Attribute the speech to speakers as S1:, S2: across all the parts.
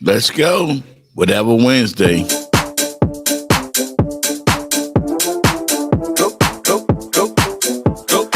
S1: Let's go. Whatever Wednesday.
S2: Go, go, go, go, go,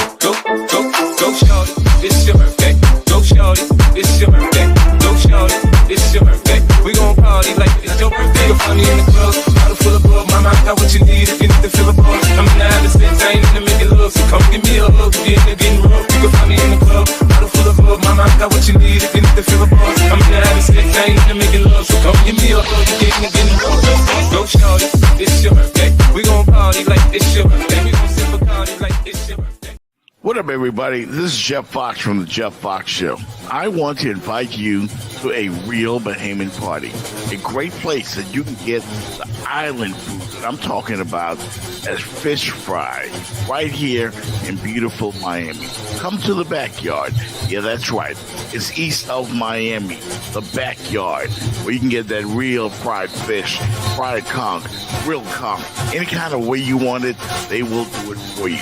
S2: go, shorty, it's your birthday. Go, shorty, it's your birthday. Go, shorty, it's your birthday. We gon' party like it's your birthday. You'll find me in the club, bottle full of bug. Mama, I got what you need if you need to fill a bug. I'm in the habit since I ain't in the making love, so come give me a hug. If you're in the getting rough, you can find me in the club, bottle full of bug. Mama, I got what you need if you need to fill a bug. I'm in the habit since I ain't in the making love, so come give me a hug. If you're in the getting rough, go, shorty, it's your birthday. We gon' party like it's your birthday. We gon' sip a party like it's your birthday.
S1: What up, everybody? This is Jeff Fox from The Jeff Fox Show. I want to invite you to a real Bahamian party. A great place that you can get the island food that I'm talking about as fish fry right here in beautiful Miami. Come to the backyard. Yeah, that's right. It's east of Miami, the backyard, where you can get that real fried fish, fried conch, grilled conch, any kind of way you want it, they will do it for you.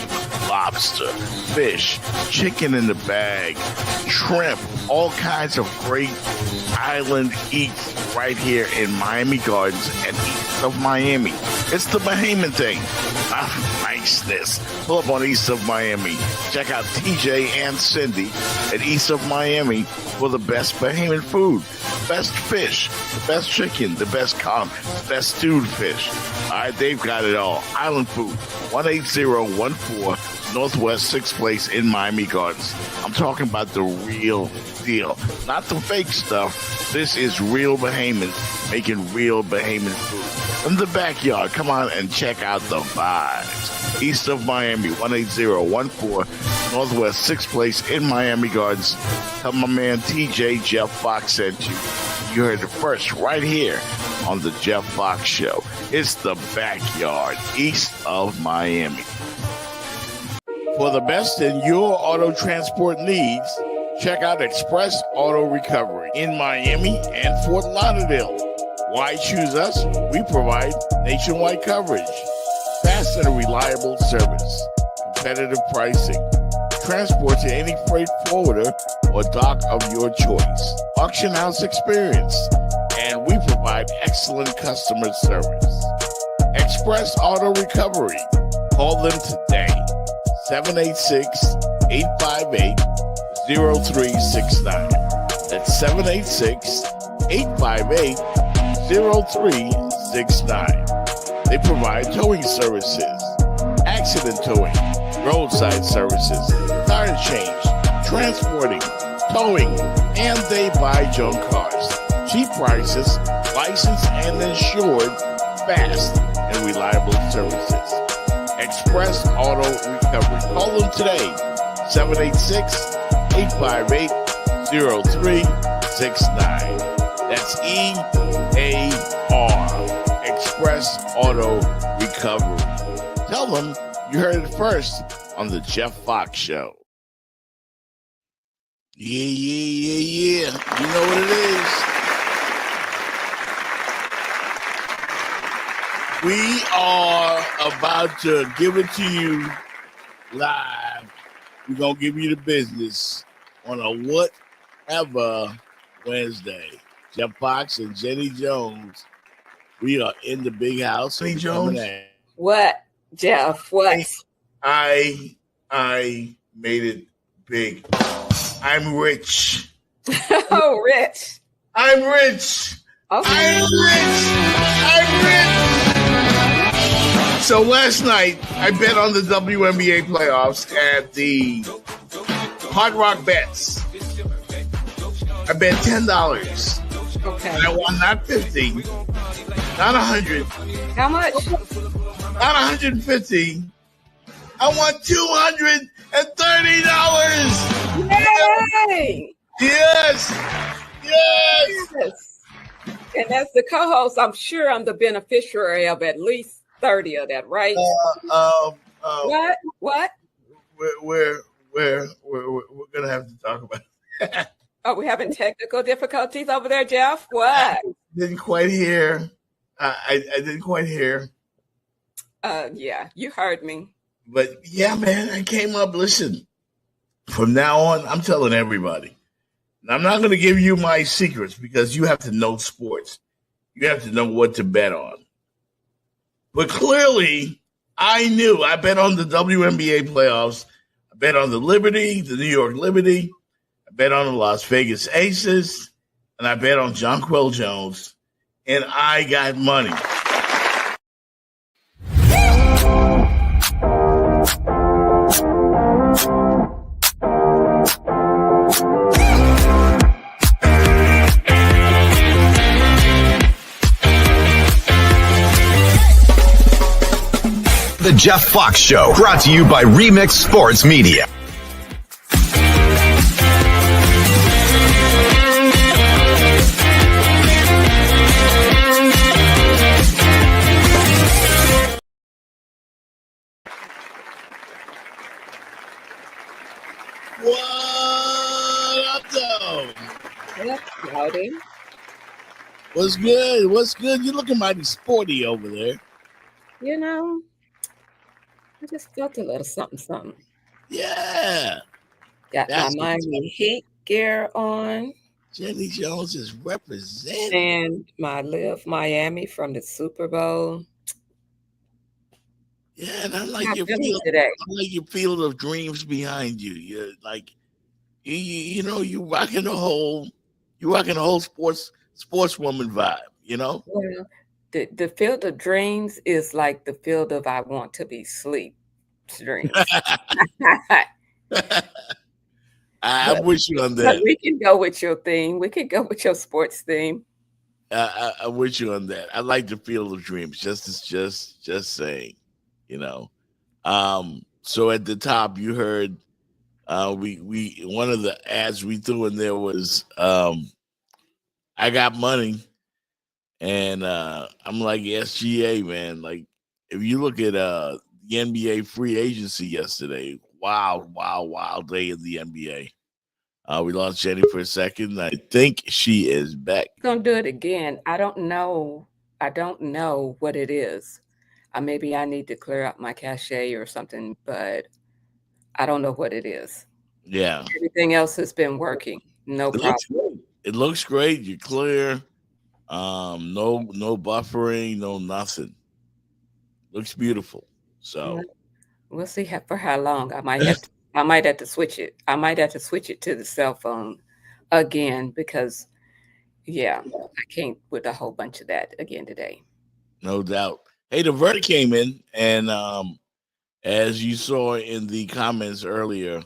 S1: Lobster, fish, chicken in the bag, shrimp, all kinds of great island eats right here in Miami Gardens and east of Miami. It's the Bahamian thing. Niceness. Pull up on east of Miami. Check out TJ and Cindy at east of Miami for the best Bahamian food. Best fish, the best chicken, the best conch, the best stewed fish. All right, they've got it all. Island food, 18014 Northwest 6th Place in Miami Gardens. I'm talking about the real deal, not the fake stuff. This is real Bahamians making real Bahamian food. In the backyard, come on and check out the vibes. East of Miami, 18014 Northwest 6th Place in Miami Gardens. Tell my man TJ Jeff Fox sent you. You heard it first right here on the Jeff Fox Show. It's the backyard, east of Miami. For the best in your auto transport needs, check out Express Auto Recovery in Miami and Fort Lauderdale. Why choose us? We provide nationwide coverage, fast and reliable service, competitive pricing, transport to any freight forwarder or dock of your choice, auction house experience, and we provide excellent customer service. Express Auto Recovery. Call them today. 786-858-0369. That's 786-858-0369. They provide towing services, accident towing, roadside services, tire change, transporting, towing, and they buy junk cars. Cheap prices, licensed and insured, fast and reliable services. Express Auto Recovery. Call them today, 786-858-0369. That's EAR, Express Auto Recovery. Tell them you heard it first on the Jeff Fox Show. Yeah. You know what it is. We are about to give it to you live. We're going to give you the business on a Whatever Wednesday. Jeff Fox and Jenny Jones. We are in the big house. Jenny Jones.
S3: What, Jeff? What?
S1: I made it big. I'm rich.
S3: Oh, rich.
S1: I'm rich.
S3: Okay.
S1: I'm rich. So last night, I bet on the WNBA playoffs at the Hard Rock Bets. I bet $10.
S3: Okay.
S1: And I won not 50, not 100,
S3: How much?
S1: not 150. I won $230.
S3: Yay!
S1: Yes.
S3: Yes. And as the co-host, I'm sure I'm the beneficiary of at least 30 of that, right? What?
S1: We're gonna have to talk about it.
S3: Oh, we're having technical difficulties over there, Jeff? What?
S1: Didn't quite hear. I didn't quite hear.
S3: Yeah, you heard me.
S1: But yeah, man, I came up. Listen, from now on, I'm telling everybody. And I'm not going to give you my secrets because you have to know sports. You have to know what to bet on. But clearly, I knew. I bet on the WNBA playoffs. I bet on the New York Liberty. I bet on the Las Vegas Aces. And I bet on Jonquel Jones. And I got money.
S4: The Jeff Fox Show, brought to you by Remix Sports Media.
S1: What up, though?
S3: Yep, howdy.
S1: What's good? What's good? You're looking mighty sporty over there.
S3: You know, I just felt a little something.
S1: Yeah.
S3: Got
S1: That's
S3: my Miami Heat gear on
S1: Jenny Jones is representing.
S3: and my Live Miami from the Super Bowl.
S1: Yeah, and I like
S3: How
S1: your
S3: feeling
S1: field.
S3: today?
S1: I like your field of dreams behind you. You're like, you know, you rocking the whole sportswoman vibe. You know.
S3: Well, the field of dreams is like the field of I want to be sleep dreams.
S1: I'm with you on
S3: But
S1: that.
S3: we can go with your theme. We can go with your sports theme.
S1: I'm with you on that. I like the field of dreams. Just saying, you know. So at the top, you heard we one of the ads we threw in there was I got money, and I'm like SGA, man. Like if you look at the NBA free agency yesterday, wild day in the NBA. We lost Jenny for a second. I think she is back.
S3: Gonna do it again. I don't know what it is. Maybe I need to clear up my cache or something, but I don't know what it is.
S1: Yeah.
S3: Everything else has been working. No problem.
S1: It looks great. You're clear. No buffering, no nothing. Looks beautiful. So
S3: we'll see for how long. I might have to switch it. I might have to switch it to the cell phone again because I can't with a whole bunch of that again today.
S1: No doubt. Hey, the verdict came in, and as you saw in the comments earlier,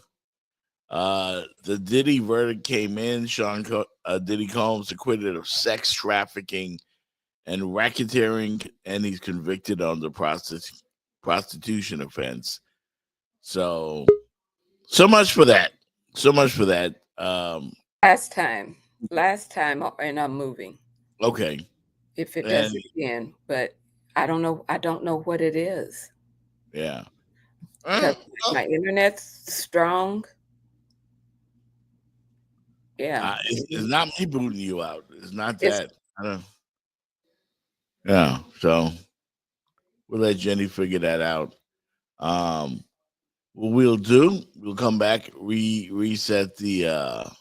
S1: the Diddy verdict came in. Diddy Combs acquitted of sex trafficking and racketeering, and he's convicted on the prostitution offense. So much for that.
S3: Last time, and I'm moving.
S1: Okay.
S3: If it does again, but I don't know what it is.
S1: Yeah.
S3: My internet's strong. Yeah.
S1: It's not me booting you out. It's not that. Yeah. So we'll let Jenny figure that out. What we'll come back, reset the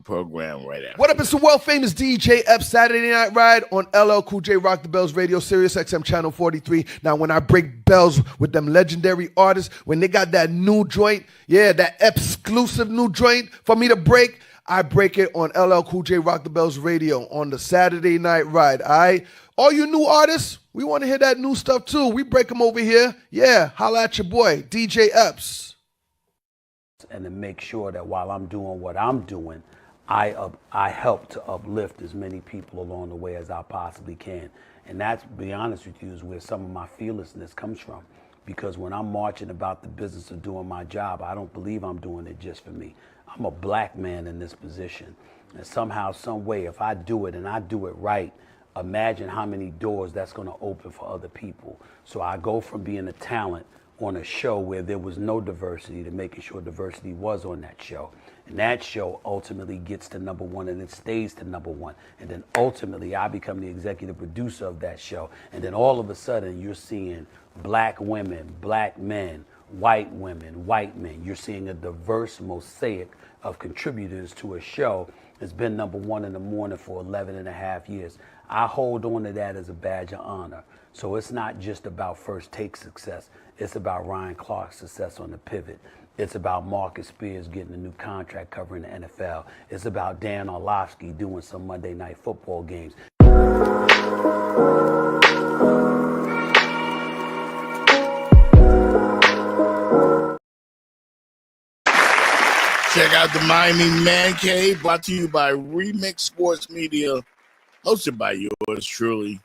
S1: program right after.
S5: What up? It's the world famous DJ F Saturday Night Ride on LL Cool J Rock the Bells Radio, Sirius XM Channel 43. Now, when I break bells with them legendary artists, when they got that new joint, that exclusive new joint for me to break, I break it on LL Cool J Rock the Bells Radio on the Saturday Night Ride. All you new artists, we want to hear that new stuff too. We break them over here. Yeah, holla at your boy, DJ Epps.
S6: And to make sure that while I'm doing what I'm doing, I help to uplift as many people along the way as I possibly can. And that's, to be honest with you, is where some of my fearlessness comes from. Because when I'm marching about the business of doing my job, I don't believe I'm doing it just for me. I'm a black man in this position. And somehow, some way, if I do it and I do it right, imagine how many doors that's going to open for other people. So I go from being a talent on a show where there was no diversity to making sure diversity was on that show. And that show ultimately gets to #1 and it stays to #1. And then ultimately I become the executive producer of that show. And then all of a sudden you're seeing black women, black men white women, white men. You're seeing a diverse mosaic of contributors to a show that's been number one in the morning for 11 and a half years. I hold on to that as a badge of honor. So it's not just about First Take success. It's about Ryan Clark's success on the pivot. It's about Marcus Spears getting a new contract covering the NFL. It's about Dan Orlovsky doing some Monday Night Football games.
S1: Check out the Miami Man Cave, brought to you by Remix Sports Media, hosted by yours truly,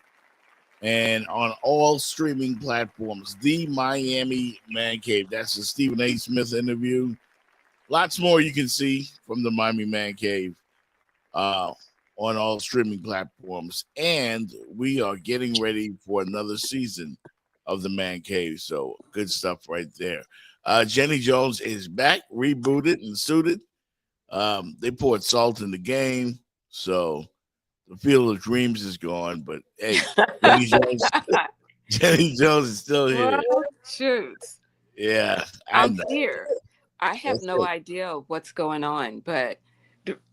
S1: and on all streaming platforms. The Miami Man Cave. That's the Stephen A. Smith interview. Lots more you can see from the Miami Man Cave on all streaming platforms. And we are getting ready for another season of the Man Cave. So good stuff right there. Jenny Jones is back, rebooted and suited. They poured salt in the game, so the Field of Dreams is gone. But hey, Jenny Jones is still here.
S3: Well, shoot.
S1: Yeah,
S3: I'm here. I have no idea what's going on, but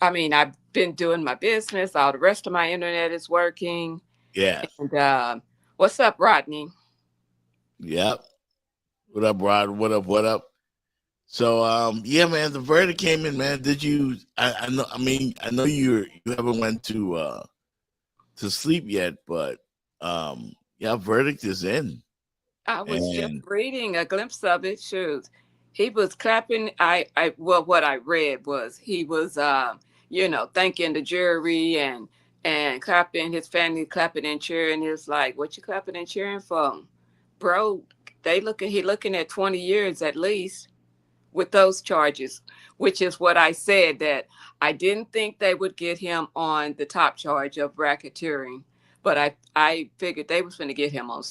S3: I mean, I've been doing my business. All the rest of my internet is working.
S1: Yeah.
S3: And what's up, Rodney?
S1: Yep. What up, Rod? What up? What up? So, yeah, man, the verdict came in, man. Did you? I know. I mean, I know you haven't went to sleep yet, but yeah, verdict is in.
S3: I was just reading a glimpse of it. Shoot, he was clapping. Well, what I read was he was, thanking the jury and clapping, his family clapping and cheering. He was like, "What you clapping and cheering for, bro?" He looking at 20 years at least with those charges, which is what I said, that I didn't think they would get him on the top charge of racketeering, but I figured they was going to get him on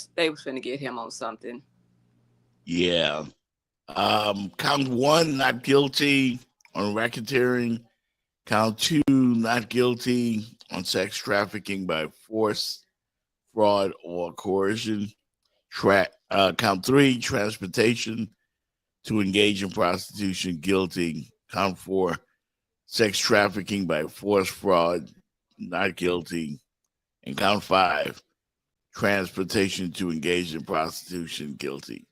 S3: something.
S1: Yeah. Count 1, not guilty on racketeering. Count 2, not guilty on sex trafficking by force, fraud, or coercion. Count 3, transportation to engage in prostitution, guilty. Count 4, sex trafficking by force, fraud, not guilty. And count 5, transportation to engage in prostitution, guilty.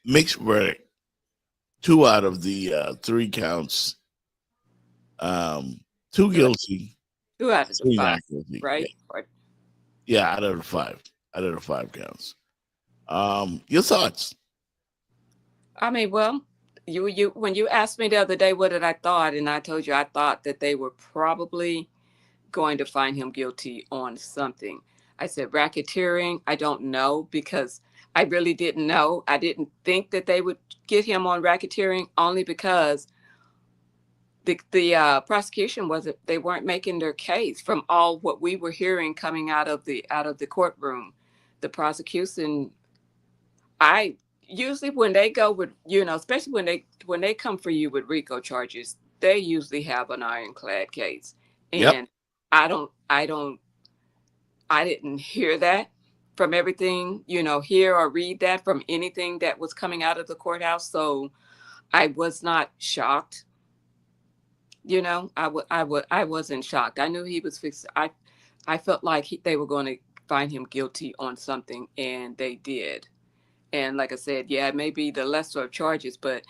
S1: Mixed verdict. 2 out of the 3 counts. 2 guilty.
S3: 2 out of the 5,
S1: not guilty.
S3: right?
S1: Yeah, out of the 5. Out of the 5 counts. Your thoughts?
S3: I mean, well, you when you asked me the other day what did I thought, and I told you I thought that they were probably going to find him guilty on something. I said racketeering, I don't know, because I really didn't know. I didn't think that they would get him on racketeering, only because the prosecution they weren't making their case from all what we were hearing coming out of the courtroom. The prosecution, I usually when they go with, especially when they come for you with RICO charges, they usually have an ironclad case. And
S1: Yep.
S3: I didn't hear that from everything, hear or read that from anything that was coming out of the courthouse. So I was not shocked. I wasn't shocked. I knew he was fixed. I felt like they were going to find him guilty on something, and they did. And like I said, yeah, it may be the lesser of charges, but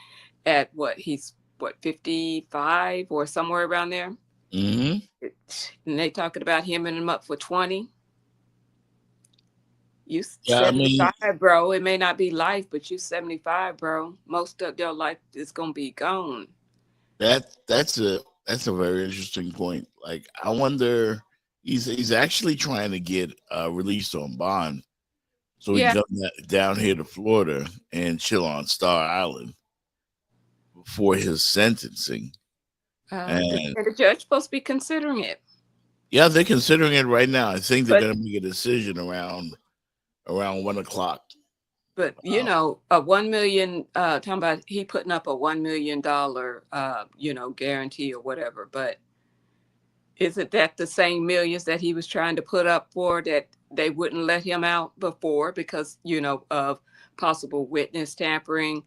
S3: at he's 55 or somewhere around there.
S1: Mm-hmm.
S3: And they talking about him and him up for 20. You
S1: Yeah,
S3: 75, bro. It may not be life, but you 75, bro. Most of your life is gonna be gone.
S1: That's a very interesting point. Like, I wonder, he's actually trying to get released on bond, so he can come down here to Florida and chill on Star Island before his sentencing.
S3: And the judge supposed to be considering it.
S1: Yeah, they're considering it right now. I think they're going to make a decision around 1:00.
S3: But a $1 million, talking about he putting up a $1 million, guarantee or whatever. But isn't that the same millions that he was trying to put up for that they wouldn't let him out before because of possible witness tampering,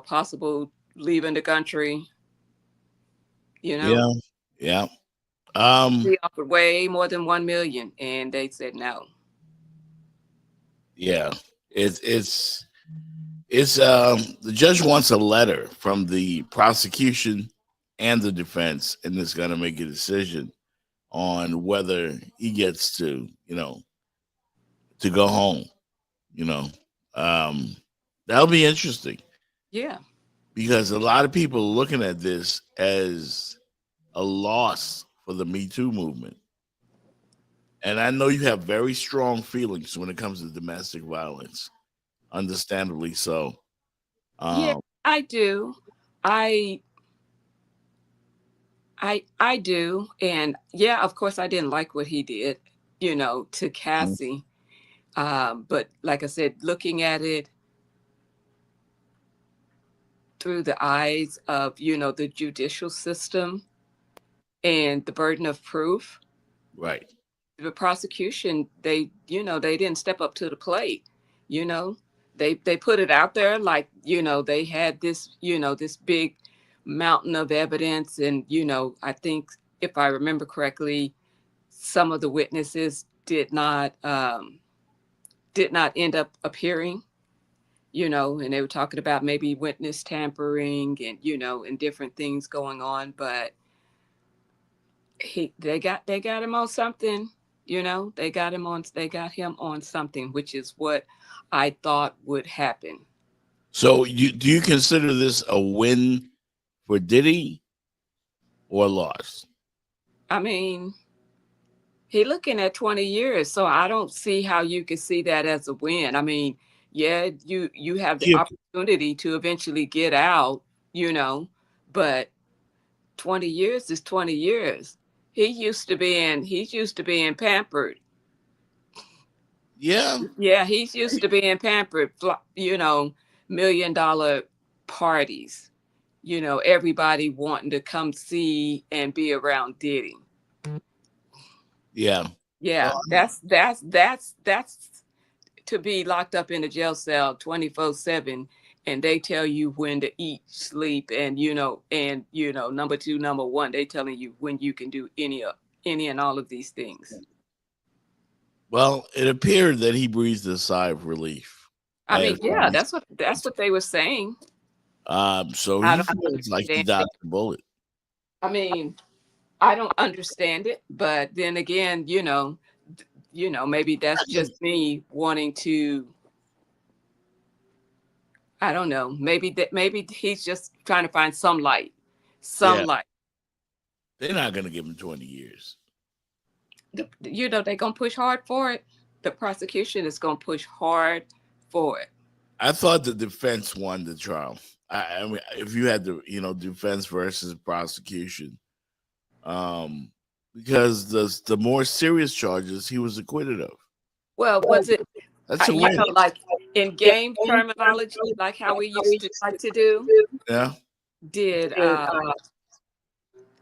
S3: possible leaving the country, you know.
S1: Yeah, yeah. Um,
S3: He offered way more than 1 million and they said no.
S1: yeah. It's the judge wants a letter from the prosecution and the defense, and is going to make a decision on whether he gets to, to go home. You know, um, that'll be interesting
S3: Yeah.
S1: because a lot of people are looking at this as a loss for the Me Too movement. And I know you have very strong feelings when it comes to domestic violence, understandably so.
S3: Yeah,
S1: Um,
S3: I do. I I do. And yeah, of course I didn't like what he did, to Cassie. But like I said, looking at it through the eyes of, the judicial system and the burden of proof,
S1: right.
S3: the prosecution, they didn't step up to the plate, you know. They put it out there like, they had this, this big mountain of evidence. And, I think if I remember correctly, some of the witnesses did not end up appearing, and they were talking about maybe witness tampering and, and different things going on. But they got him on something, they got him on something, which is what I thought would happen.
S1: So do you consider this a win for Diddy or a loss?
S3: I mean, he looking at 20 years, so I don't see how you could see that as a win. I mean, yeah, you have the
S1: Yeah.
S3: opportunity to eventually get out, but 20 years is 20 years. He's used to being pampered.
S1: Yeah.
S3: Yeah, he's used to being pampered, $1 million parties, everybody wanting to come see and be around Diddy.
S1: Yeah.
S3: Yeah,
S1: Well,
S3: that's to be locked up in a jail cell 24/7, and they tell you when to eat, sleep, and number two, number one, they telling you when you can do any and all of these things.
S1: well, it appeared that he breathed a sigh of relief.
S3: I mean, yeah,
S1: Um,
S3: that's what they were saying.
S1: so
S3: I
S1: he
S3: don't
S1: feels like he
S3: understand it.
S1: dodged the bullet.
S3: I mean, I don't understand it, but then again, maybe that's just me wanting to. I don't know. Maybe he's just trying to find some light, some
S1: Yeah,
S3: light.
S1: they're not going to give him 20 years.
S3: They're gonna push hard for it. The prosecution is gonna push hard for it.
S1: I thought the defense won the trial. I mean, if you had the defense versus prosecution, um, because the more serious charges he was acquitted of.
S3: Well, was it,
S1: That's a win.
S3: like in game terminology, like how we used to like to do?
S1: Yeah,
S3: Did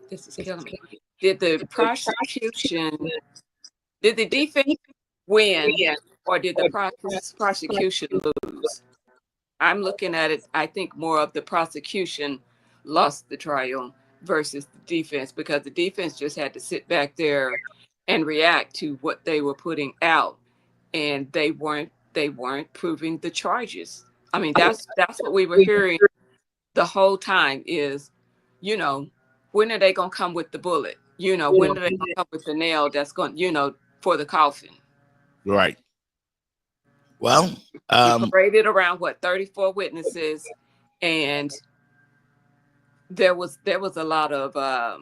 S3: this is killing me? Did the prosecution? Did the defense win, or did the prosecution lose? I'm looking at it, I think more of the prosecution lost the trial versus the defense, because the defense just had to sit back there and react to what they were putting out, and they weren't proving the charges. I mean, that's what we were hearing the whole time is, you know, when are they gonna come with the bullet? When are they gonna come with the nail that's going, for the coffin?
S1: right. Well,
S3: You paraded around, what, 34 witnesses, and there was a lot of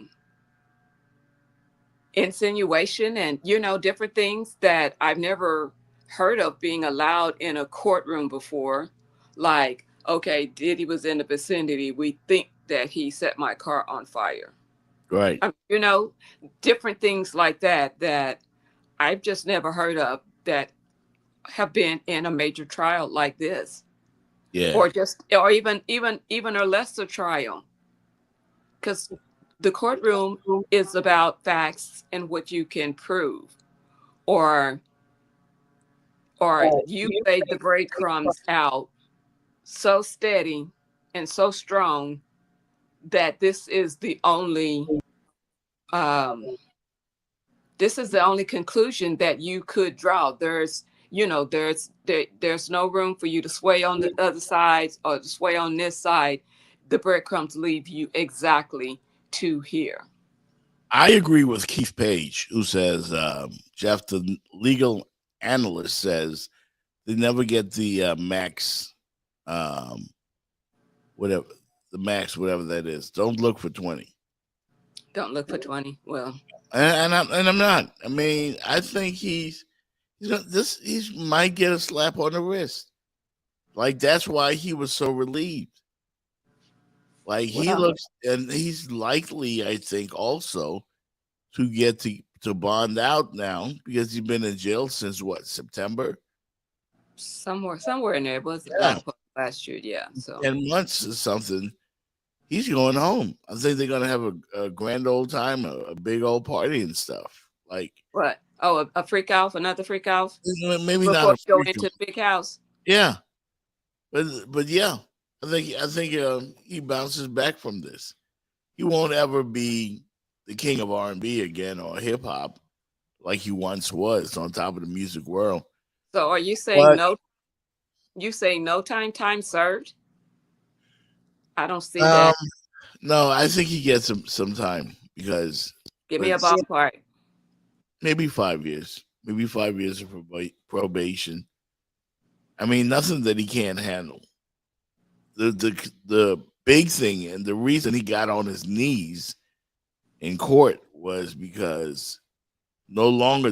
S3: insinuation and different things that I've never heard of being allowed in a courtroom before. Like, okay, Diddy was in the vicinity. We think that he set my car on fire.
S1: right.
S3: Different things like that I've just never heard of that have been in a major trial like this,
S1: Yeah,
S3: or even a lesser trial, because the courtroom is about facts and what you can prove, or or you laid the breadcrumbs out so steady and so strong that um, this is the only conclusion that you could draw. There's no room for you to sway on the other side or to sway on this side. The breadcrumbs leave you exactly to here.
S1: I agree with Keith Page, who says, Jeff, the legal analyst, says they never get the max, whatever whatever that is. Don't look for 20.
S3: Don't look for 20. Well,
S1: And I'm not. I mean, I think he might get a slap on the wrist. Like, that's why he was so relieved. Like, he
S3: well,
S1: looks, and he's likely, I think, also to get to bond out now because he's been in jail since what, September?
S3: somewhere in there. It was the
S1: Yeah,
S3: latter part of last year. Yeah. So
S1: 10 months or something. He's going home. I think they're gonna have a grand old time, a big old party and stuff. Like,
S3: what? Oh, a freak off, another freak off
S1: maybe not
S3: before
S1: a
S3: you go
S1: freak.
S3: into the big house.
S1: Yeah, but yeah, I think he bounces back from this. He won't ever be the king of R&B again or hip hop like he once was on top of the music world.
S3: So are you saying
S1: But
S3: no? You saying no time served? I don't see
S1: um,
S3: that.
S1: no, I think he gets some time because
S3: Give me a
S1: it's
S3: ballpark.
S1: maybe 5 years, of probation. I mean, nothing that he can't handle. The big thing and the reason he got on his knees in court was because no longer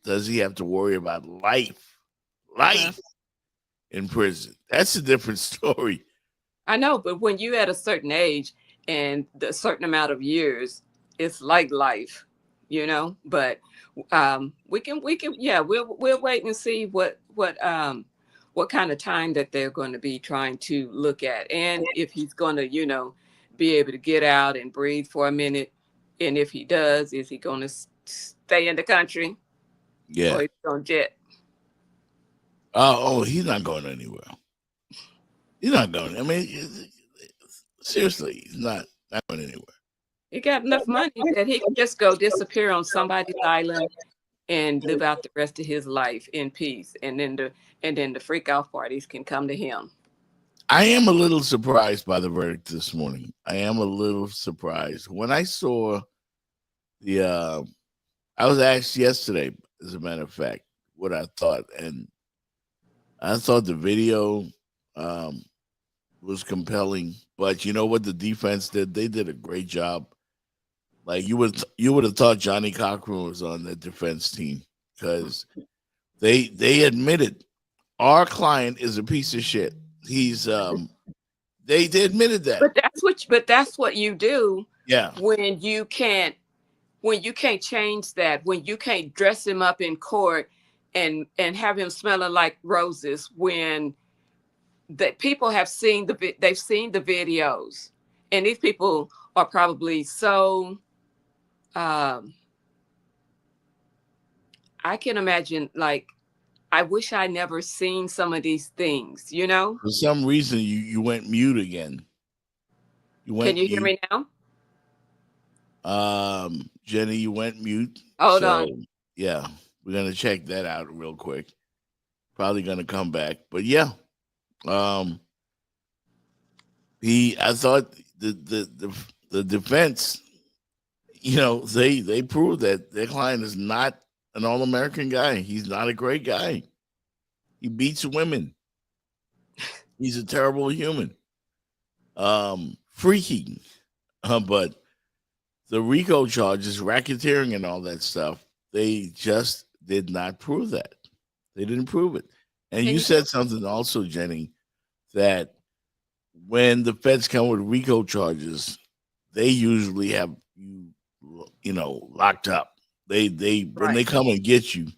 S1: does he have to worry about life
S3: Uh-huh.
S1: in prison. That's a different story.
S3: I know, but when you at a certain age and the certain amount of years, it's like life, But we can yeah, we'll wait and see what kind of time that they're going to be trying to look at, and if he's going to be able to get out and breathe for a minute, and if he does, is he going to stay in the country
S1: Yeah.
S3: or he's going to jet?
S1: Oh, he's not going anywhere. He's not going. I mean, seriously, he's not going anywhere.
S3: He got enough money that he can just go disappear on somebody's island and live out the rest of his life in peace, and then the freak out parties can come to him.
S1: I am a little surprised by the verdict this morning. I am a little surprised when I saw the. I was asked yesterday, as a matter of fact, what I thought, and I thought the video was compelling. But you know what the defense did? They did a great job. Like, you would have thought Johnny Cochran was on the defense team because they admitted our client is a piece of shit. He's they admitted that.
S3: But that's what you do.
S1: Yeah.
S3: When you can't change that, when you can't dress him up in court and have him smelling like roses, when that people have seen they've seen the videos, and these people are probably so I can imagine, like, I wish I never seen some of these things,
S1: For some reason, you went mute again.
S3: Can you hear me now?
S1: Jenny, you went mute.
S3: Hold on.
S1: Yeah, we're gonna check that out real quick. Probably gonna come back, but yeah. I thought the defense, they proved that their client is not an all-American guy. He's not a great guy. He beats women. He's a terrible human. Freaky. But the RICO charges, racketeering and all that stuff, they just did not prove that. They didn't prove it. And you said something also, Jenny, that when the feds come with RICO charges, they usually have you, locked up. When they come and get you,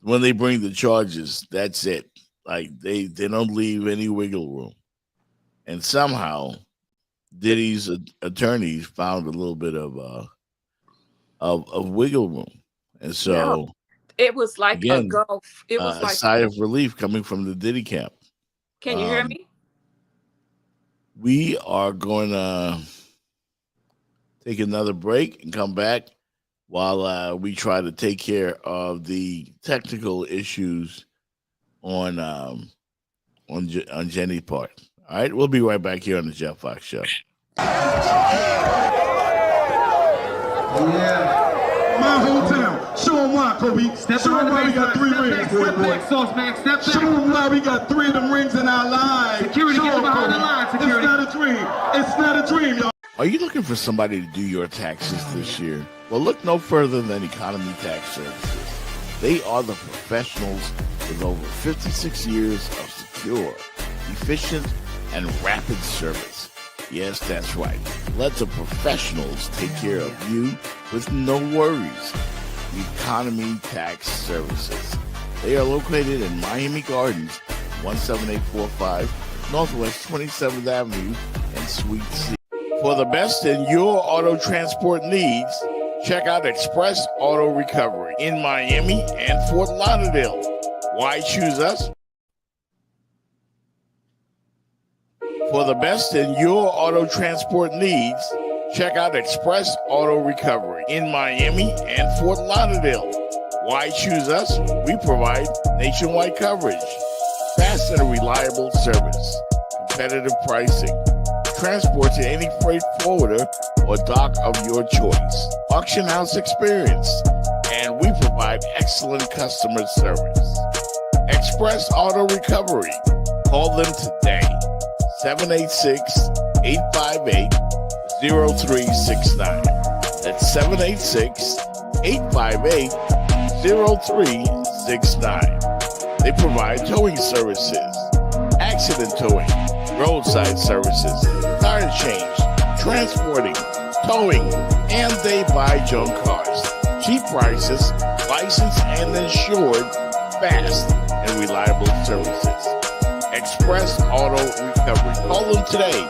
S1: when they bring the charges, that's it. Like, they don't leave any wiggle room. And somehow Diddy's attorneys found a little bit of wiggle room. And so
S3: It was like a
S1: Again,
S3: gulf. It was
S1: a
S3: like,
S1: sigh of relief coming from the Diddy camp.
S3: can you hear me?
S1: We are going to take another break and come back while we try to take care of the technical issues on Jenny's part. All right, we'll be right back here on the Jeff Fox Show.
S7: Yeah. My hometown. Show them why, Kobe. Show them why we got 3 rings, boy.
S8: Sauce man, step back.
S7: Show them why we got 3 of them rings in our lives.
S8: Security, get behind the line, security.
S7: It's not a dream. It's not a dream, y'all.
S1: Are you looking for somebody to do your taxes this year? Well, look no further than Economy Tax Services. They are the professionals with over 56 years of secure, efficient, and rapid service. Yes, that's right. Let the professionals take care of you with no worries. Economy Tax Services. They are located in Miami Gardens, 17845 Northwest 27th Avenue and Suite C. For the best in your auto transport needs, check out Express Auto Recovery in Miami and Fort Lauderdale. Why choose us? For the best in your auto transport needs, check out Express Auto Recovery in Miami and Fort Lauderdale. Why choose us? We provide nationwide coverage, fast and reliable service, competitive pricing, transport to any freight forwarder or dock of your choice, auction house experience, and we provide excellent customer service. Express Auto Recovery. Call them today. 786-858-0369. That's 786-858-0369. They provide towing services, accident towing, roadside services, tire change, transporting, towing, and they buy junk cars. Cheap prices, licensed and insured, fast and reliable services. Express Auto Recovery. Call them today,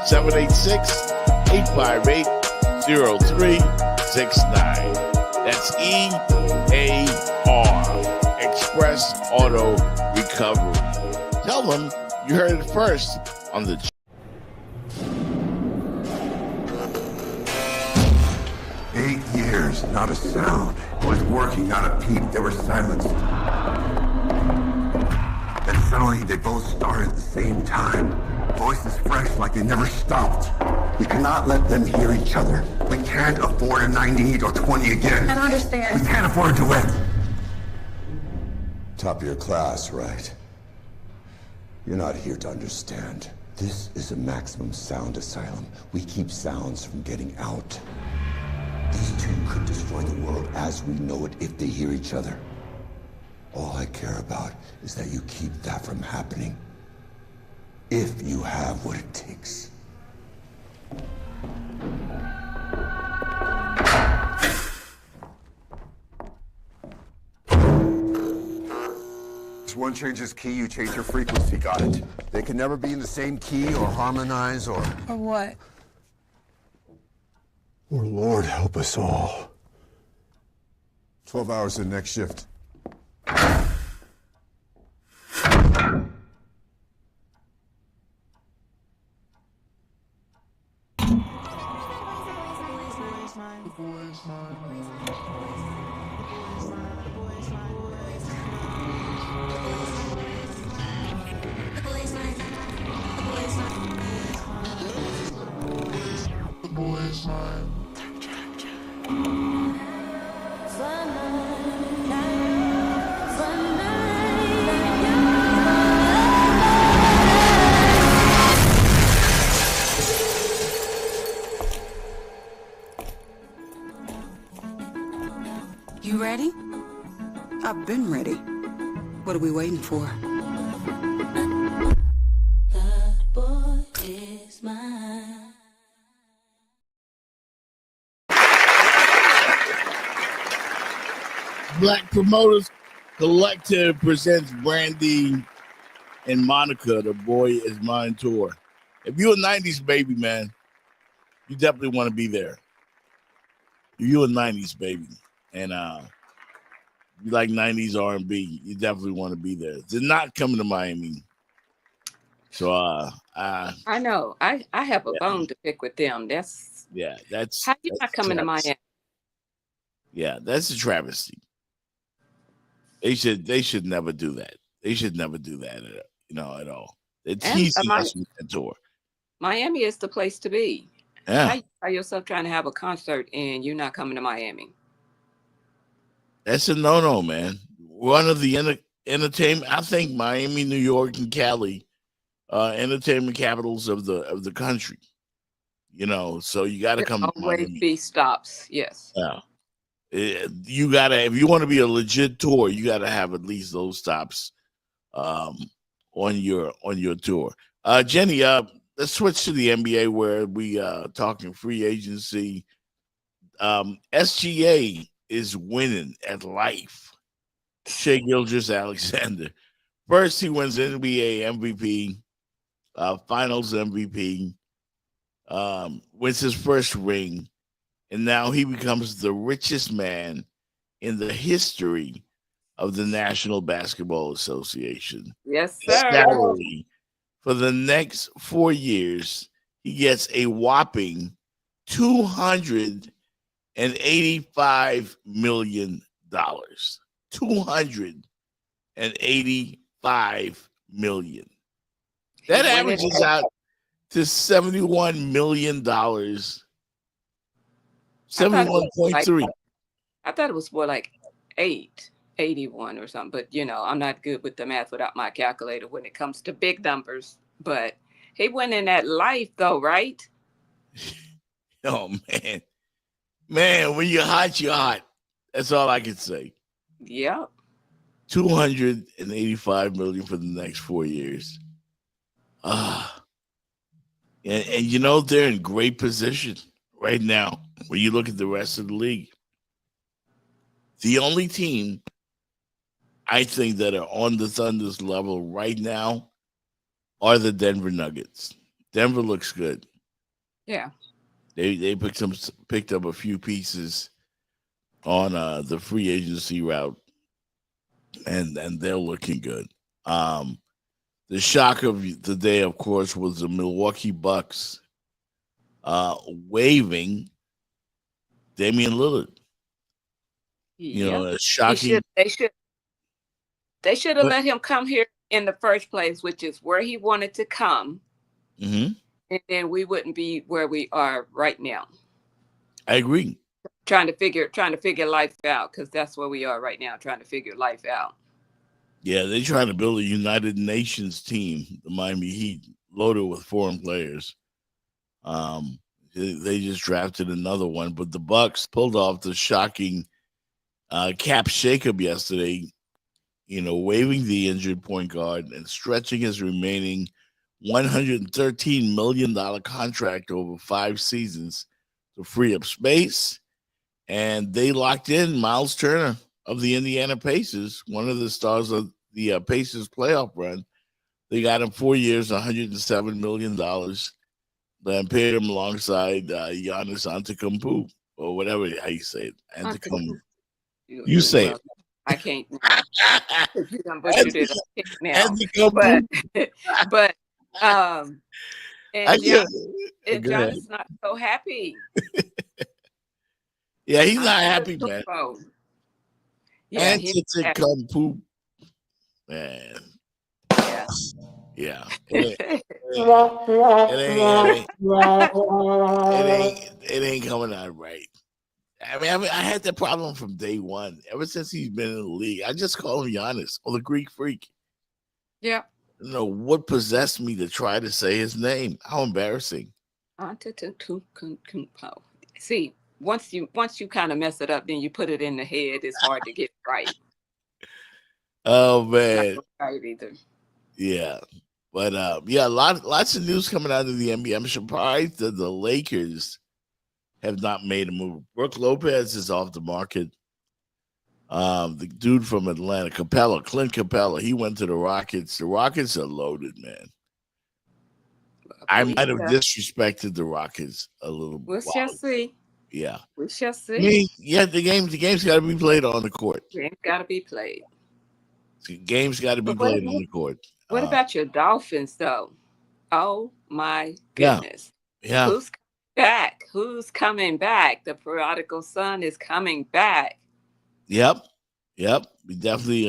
S1: 786-858-0369. That's EAR, Express Auto Recovery. Tell them you heard it first on the
S9: 8 years, not a sound. It was working, not a peep. They were silenced. Then suddenly they both started at the same time. Voices fresh like they never stopped. We cannot let them hear each other. We can't afford a 90 or 20 again.
S10: I don't understand.
S9: We can't afford a duet. Top of your class, right? You're not here to understand. This is a maximum sound asylum. We keep sounds from getting out. These two could destroy the world as we know it if they hear each other. All I care about is that you keep that from happening. If you have what it takes. If one changes key, you change your frequency. Got it. They can never be in the same key or harmonize or...
S10: Or what?
S9: Or Lord help us all. 12 hours to the next shift.
S10: You ready? I've been ready. What are we waiting for? The boy is mine.
S1: Black Promoters Collective presents Brandy and Monica, The Boy Is Mine tour. If you're a 90s baby, man, you definitely want to be there. You're a 90s baby. And you like 90s R&B, you definitely want to be there. They're not coming to Miami. So
S3: I know. I have a bone to pick with them. That's
S1: that's
S3: how you not coming to
S1: travesty.
S3: Miami.
S1: Yeah, that's a travesty. They should never do that. They should never do that at all. They're
S3: And
S1: teasing us with that tour.
S3: Miami is the place to be.
S1: Yeah.
S3: How you by yourself trying to have a concert and you're not coming to Miami?
S1: That's a no, man. One of the entertainment. I think Miami, New York, and Cali, entertainment capitals of the country. So you got to come to
S3: Always
S1: Miami.
S3: be stops. Yes.
S1: Yeah, you gotta if you want to be a legit tour, you got to have at least those stops on your tour. Jenny, let's switch to the NBA where we talking free agency. SGA is winning at life. Shea Gilgeous-Alexander. First, he wins NBA MVP, Finals MVP, wins his first ring, and now he becomes the richest man in the history of the National Basketball Association.
S3: Yes, sir.
S1: Salary for the next 4 years, he gets a whopping $285 million. $285 million. That averages out to $71 million. 71.3.
S3: I thought it was more like 81 or something, but I'm not good with the math without my calculator when it comes to big numbers. But he went in that life though, right?
S1: Oh man, when you're hot, you're hot. That's all I can say.
S3: Yep.
S1: $285 million for the next 4 years. And they're in great position right now when you look at the rest of the league. The only team I think that are on the Thunder's level right now are the Denver Nuggets. Denver looks good.
S3: Yeah.
S1: They picked up a few pieces on the free agency route, and they're looking good. The shock of the day, of course, was the Milwaukee Bucks waiving Damian Lillard. It's shocking.
S3: They should have let him come here in the first place, which is where he wanted to come.
S1: Mm-hmm.
S3: And then we wouldn't be where we are right now.
S1: I agree.
S3: Trying to figure life out, because that's where we are right now, trying to figure life out.
S1: Yeah, they're trying to build a United Nations team, the Miami Heat, loaded with foreign players. They just drafted another one, but the Bucks pulled off the shocking cap shakeup yesterday, waiving the injured point guard and stretching his remaining $113 million contract over 5 seasons to free up space. And they locked in Miles Turner of the Indiana Pacers, one of the stars of the Pacers playoff run. They got him 4 years, $107 million. Then paid him alongside Giannis Antetokounmpo, or whatever how you say it. Antetokounmpo. You say it.
S3: I can't. You done butchered it now. But and Giannis not so happy.
S1: Yeah, he's not happy, man.
S3: Yeah,
S1: Antetokounmpo, man. Yeah. It ain't coming out right. I mean, I had that problem from day one. Ever since he's been in the league, I just call him Giannis or the Greek Freak.
S3: Yeah.
S1: What possessed me to try to say his name? How embarrassing.
S3: Antetokounmpo. See, once you kind of mess it up, then you put it in the head. It's hard to get right.
S1: Oh man.
S3: Not right either.
S1: Yeah. But lots of news coming out of the NBA. I'm surprised that the Lakers have not made a move. Brooke Lopez is off the market. The dude from Atlanta, Clint Capella, he went to the Rockets. The Rockets are loaded, man. I might have disrespected the Rockets a little bit.
S3: We'll just see.
S1: Yeah.
S3: We shall
S1: I
S3: see.
S1: mean, yeah, the game's got to be played on the court.
S3: Game's got to be played.
S1: The game's got to be
S3: But
S1: played on the court.
S3: what about your Dolphins, though? Oh my
S1: Yeah,
S3: goodness.
S1: yeah,
S3: Who's coming back? Who's coming back? The prodigal son is coming back.
S1: yep, yep. We definitely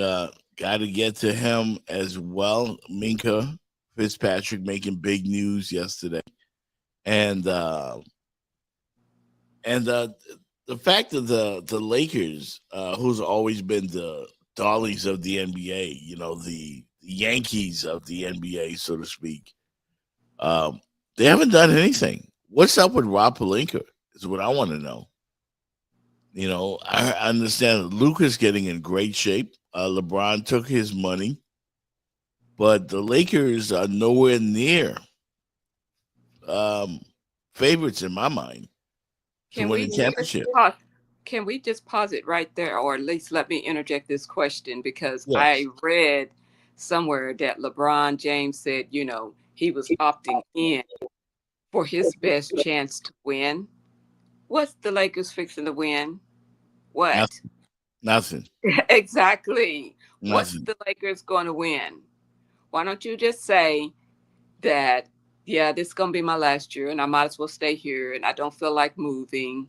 S1: got to get to him as well. Minka Fitzpatrick making big news yesterday, and and the fact that the Lakers, who's always been the darlings of the NBA, the Yankees of the NBA, so to speak, um, they haven't done anything. What's up with Rob Pelinka is what I want to know. I understand that Luka's getting in great shape. LeBron took his money, but the Lakers are nowhere near um, favorites in my mind to
S3: Can
S1: win
S3: we
S1: the
S3: just
S1: championship.
S3: pause? Can we just pause it right there, or at least let me interject this question because I
S1: Yes.
S3: read somewhere that LeBron James said, he was opting in for his best chance to win. What's the Lakers fixing to win? What?
S1: Nothing. Nothing.
S3: Exactly. What's
S1: Nothing.
S3: the Lakers going to win? Why don't you just say that, yeah, this is going to be my last year and I might as well stay here and I don't feel like moving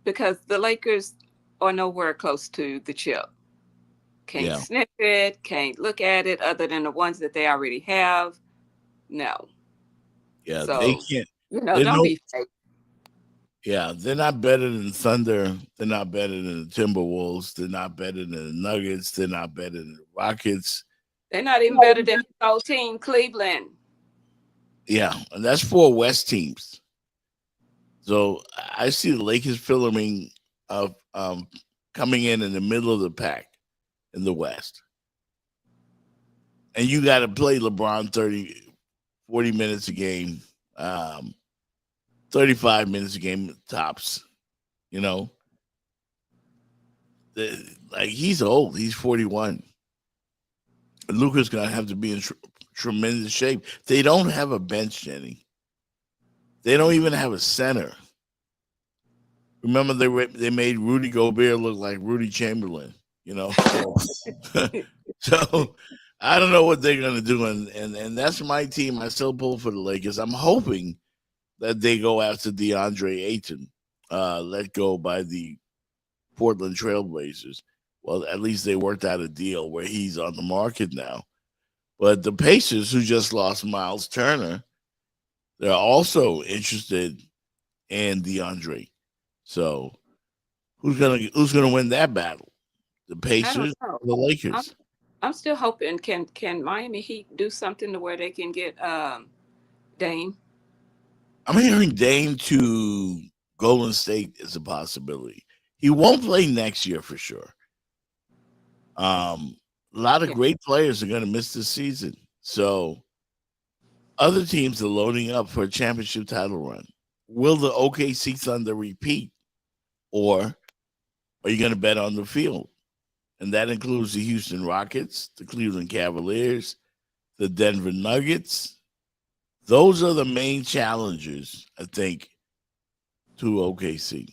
S3: because the Lakers are nowhere close to the chip. Can't
S1: Yeah.
S3: sniff it, can't look at it other than the ones that they already have. No.
S1: Yeah. They
S3: So,
S1: can't. They
S3: don't
S1: know.
S3: be fake.
S1: Yeah, they're not better than Thunder. They're not better than the Timberwolves. They're not better than the Nuggets. They're not better than the Rockets.
S3: They're not even better than his old team, Cleveland.
S1: Yeah, and that's four West teams. So I see the Lakers filming of coming in the middle of the pack in the West. And you got to play LeBron 40 minutes a game, 35 minutes a game tops. You know, like he's old. He's 41. Luka's going to have to be in tremendous shape. They don't have a bench, Jenny. They don't even have a center. Remember, they made Rudy Gobert look like Rudy Chamberlain, So I don't know what they're going to do. And that's my team. I still pull for the Lakers. I'm hoping that they go after DeAndre Ayton, let go by the Portland Trailblazers. Well, at least they worked out a deal where he's on the market now. But the Pacers, who just lost Miles Turner, they're also interested in DeAndre. So who's gonna win that battle? The
S3: I don't
S1: Pacers,
S3: know.
S1: or the Lakers?
S3: I'm still hoping. Can Miami Heat do something to where they can get Dame?
S1: I'm hearing Dame to Golden State is a possibility. He won't play next year for sure. A lot of
S3: Yeah.
S1: great players are going to miss this season. So other teams are loading up for a championship title run. Will the OKC Thunder repeat, or are you going to bet on the field? And that includes the Houston Rockets, the Cleveland Cavaliers, the Denver Nuggets. Those are the main challengers, I think, to OKC.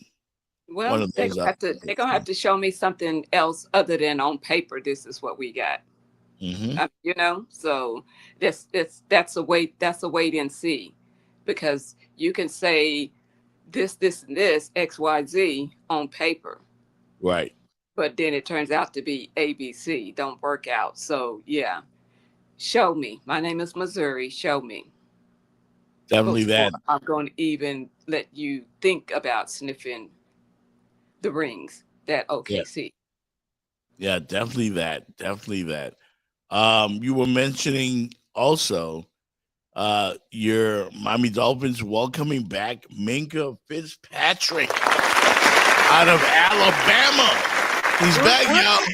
S1: One
S3: Well,
S1: of those.
S3: they're gonna have to show me something else other than on paper. This is what we got.
S1: Mm-hmm.
S3: So that's a wait and see, because you can say this and this XYZ on paper,
S1: Right.
S3: but then it turns out to be ABC. Don't work out. So yeah, show me. My name is Missouri. Show me
S1: Definitely
S3: before
S1: that.
S3: I'm going to even let you think about sniffing the rings that
S1: Yeah.
S3: OKC.
S1: Yeah, definitely that. Definitely that. You were mentioning also your Miami Dolphins welcoming back Minka Fitzpatrick out of Alabama. He's back, y'all.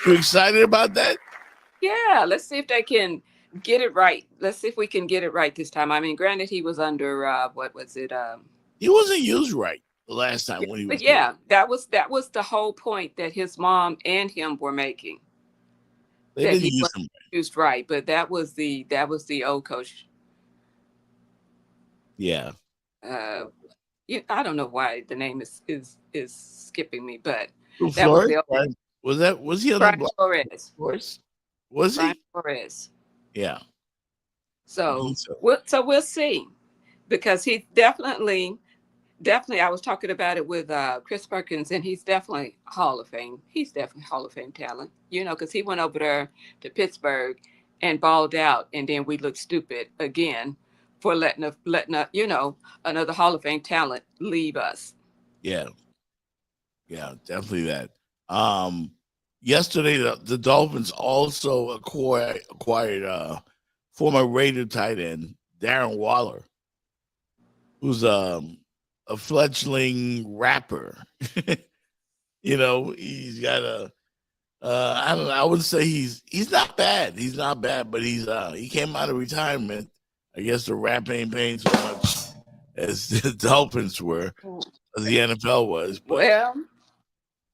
S1: You excited about that?
S3: Yeah, let's see if they can get it right. Let's see if we can get it right this time. I mean, granted, he was under what was it?
S1: He wasn't used right the last time when he
S3: But
S1: was here.
S3: yeah, that was the whole point that his mom and him were making.
S1: They
S3: That
S1: didn't
S3: he
S1: use
S3: wasn't
S1: him right.
S3: used right, but that was the old coach.
S1: Yeah.
S3: Uh, I don't know why the name is skipping me, but
S1: Who,
S3: that was
S1: Flores?
S3: the
S1: Right? Was he on the
S3: Brian
S1: block?
S3: Flores.
S1: Flores? Was
S3: Brian
S1: he?
S3: Flores.
S1: Yeah. I
S3: So
S1: think so.
S3: we'll see, because he definitely. I was talking about it with Chris Perkins, and he's definitely Hall of Fame. He's definitely Hall of Fame talent. Because he went over there to Pittsburgh and balled out, and then we looked stupid again for letting another Hall of Fame talent leave us.
S1: Yeah. Yeah, definitely that. Yesterday the Dolphins also acquired former Raider tight end Darren Waller, who's a fledgling rapper. He's got I don't know, I would say he's not bad. He's not bad, but he came out of retirement. I guess the rap ain't paying so much as the Dolphins were, as the NFL was, but
S3: Well,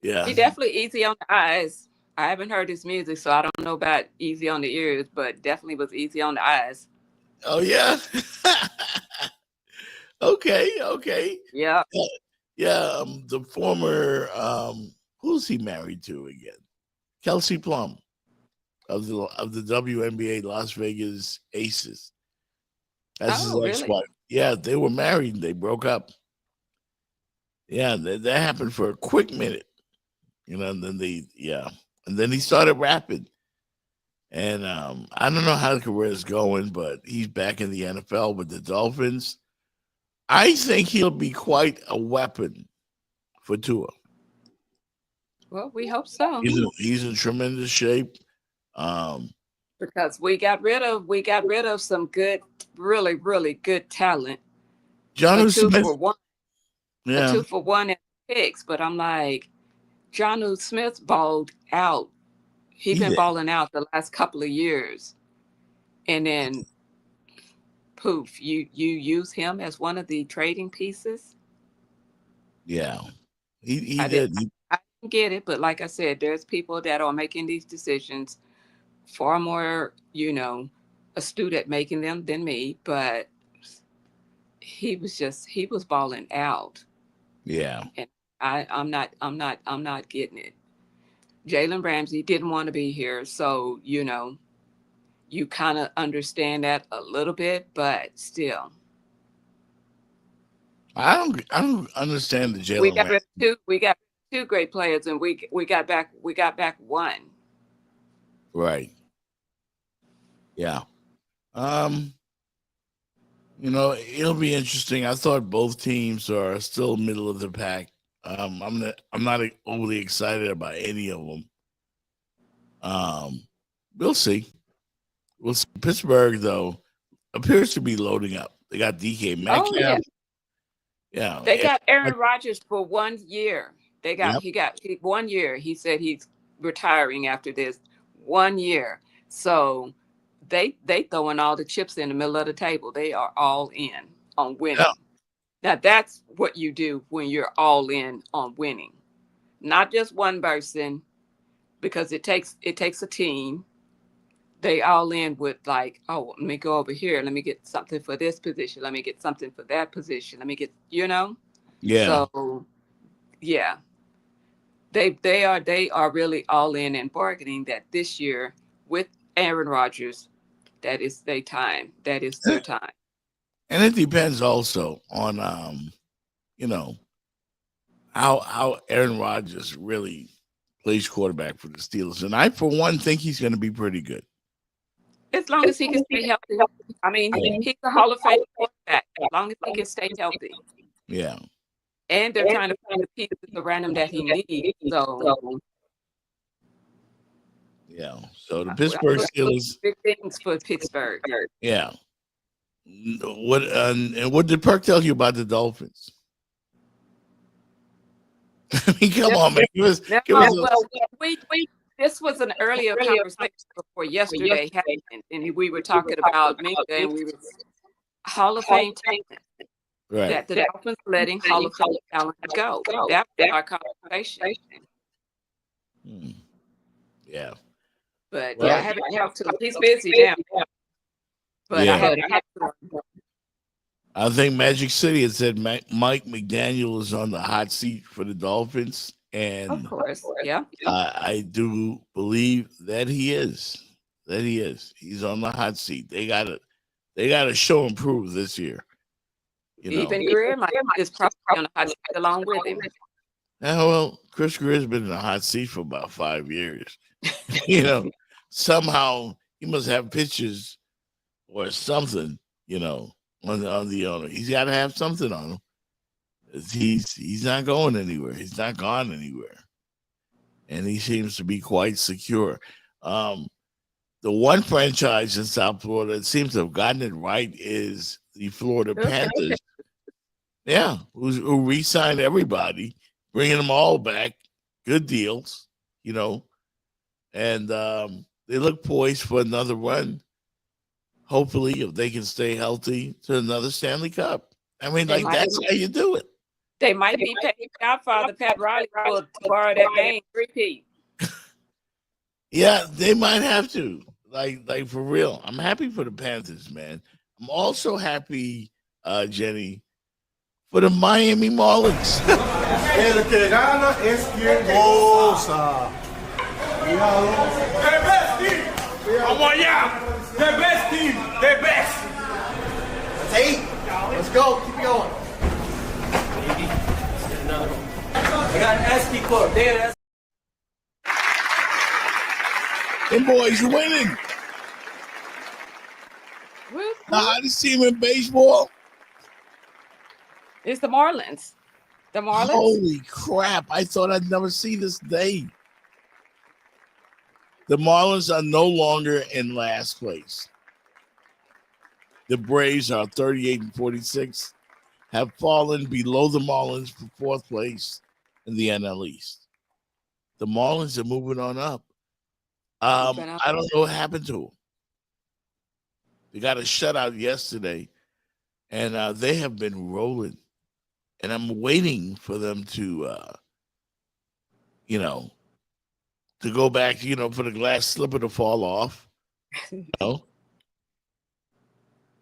S1: yeah.
S3: he definitely easy on the eyes. I haven't heard his music, so I don't know about easy on the ears, but definitely was easy on the eyes.
S1: Oh yeah. Okay.
S3: Yeah.
S1: Yeah, the former who's he married to again? Kelsey Plum of the WNBA Las Vegas Aces. That's his
S3: Oh, really?
S1: ex-wife. Yeah, they were married and they broke up. Yeah, that happened for a quick minute. And then he started rapping. And I don't know how the career is going, but he's back in the NFL with the Dolphins. I think he'll be quite a weapon for Tua.
S3: Well, we hope so.
S1: He's in tremendous shape.
S3: Because we got rid of some good, really, really good talent.
S1: John Smith.
S3: A 2-for-1 at picks, but I'm like, John Smith balled out. He's been balling out the last couple of years. And then poof, you use him as one of the trading pieces.
S1: Yeah. He did.
S3: I didn't get it, but like I said, there's people that are making these decisions far more, astute at making them than me, but he was balling out.
S1: Yeah.
S3: And I'm not getting it. Jalen Ramsey didn't want to be here, so you kind of understand that a little bit, but still.
S1: I don't understand the Jalen Ramsey.
S3: We got two great players, and we got back one.
S1: Right. Yeah. It'll be interesting. I thought both teams are still middle of the pack. I'm not overly excited about any of them. We'll see. We'll see. Pittsburgh, though, appears to be loading up. They got DK Metcalf.
S3: Oh, yeah.
S1: Yeah.
S3: They got Aaron Rodgers for 1 year. He got 1 year. He said he's retiring after this 1 year. So they throwing all the chips in the middle of the table. They are all in on winning. Yeah. Now that's what you do when you're all in on winning. Not just one person, because it takes a team. They all in with like, oh, let me go over here. Let me get something for this position. Let me get something for that position. Let me get,
S1: Yeah.
S3: So, yeah. They are really all in and bargaining that this year with Aaron Rodgers, that is their time. That is their time.
S1: And it depends also on how Aaron Rodgers really plays quarterback for the Steelers. And I, for one, think he's going to be pretty good.
S3: As long as he can stay healthy. I mean, he's a Hall of Fame quarterback. As long as he can stay healthy.
S1: Yeah.
S3: And they're trying to find the pieces around him that he needs. So,
S1: yeah. So the Pittsburgh Steelers.
S3: Big things for Pittsburgh.
S1: Yeah. What did Perk tell you about the Dolphins? I mean, come on, man.
S3: This was an earlier conversation before yesterday happened, and we were talking about Minka, and we were Hall of Fame talent.
S1: Right.
S3: That the Dolphins letting Hall of Fame talent go. That was our conversation.
S1: Yeah.
S3: But I haven't talked to him. He's busy now. But I haven't talked to him.
S1: I think Magic City had said Mike McDaniel is on the hot seat for the Dolphins,
S3: Of
S1: and
S3: course. Yeah.
S1: I do believe that he is. That he is. He's on the hot seat. They gotta show and prove this year. You know.
S3: Even Greer is probably on the hot seat along with him.
S1: Well, Chris Greer's been in the hot seat for about 5 years. You know, somehow he must have pictures or something, on the owner. He's got to have something on him. He's not going anywhere. He's not gone anywhere, and he seems to be quite secure. The one franchise in South Florida that seems to have gotten it right is the Florida Panthers. Yeah, who re-signed everybody, bringing them all back, good deals, and they look poised for another run. Hopefully, if they can stay healthy, to another Stanley Cup. I mean, that's how you do it.
S3: They might be paying Godfather Pat Riley to borrow that game repeat.
S1: Yeah, they might have to. Like for real. I'm happy for the Panthers, man. I'm also happy, Jenny, for the Miami Marlins.
S7: El que gana es quien goza. The best team. Vamos allá. The best team. The best. That's 8. Let's go. Keep going.
S2: I got an SD card. There,
S1: Them boys are winning.
S3: Woo-hoo.
S1: The hottest team in baseball.
S3: It's the Marlins. The Marlins.
S1: Holy crap. I thought I'd never see this day. The Marlins are no longer in last place. The Braves are 38-46, have fallen below the Marlins for 4th place in the NL East. The Marlins are moving on up. I don't know what happened to them. They got a shutout yesterday, and they have been rolling. And I'm waiting for them to, to go back, for the glass slipper to fall off.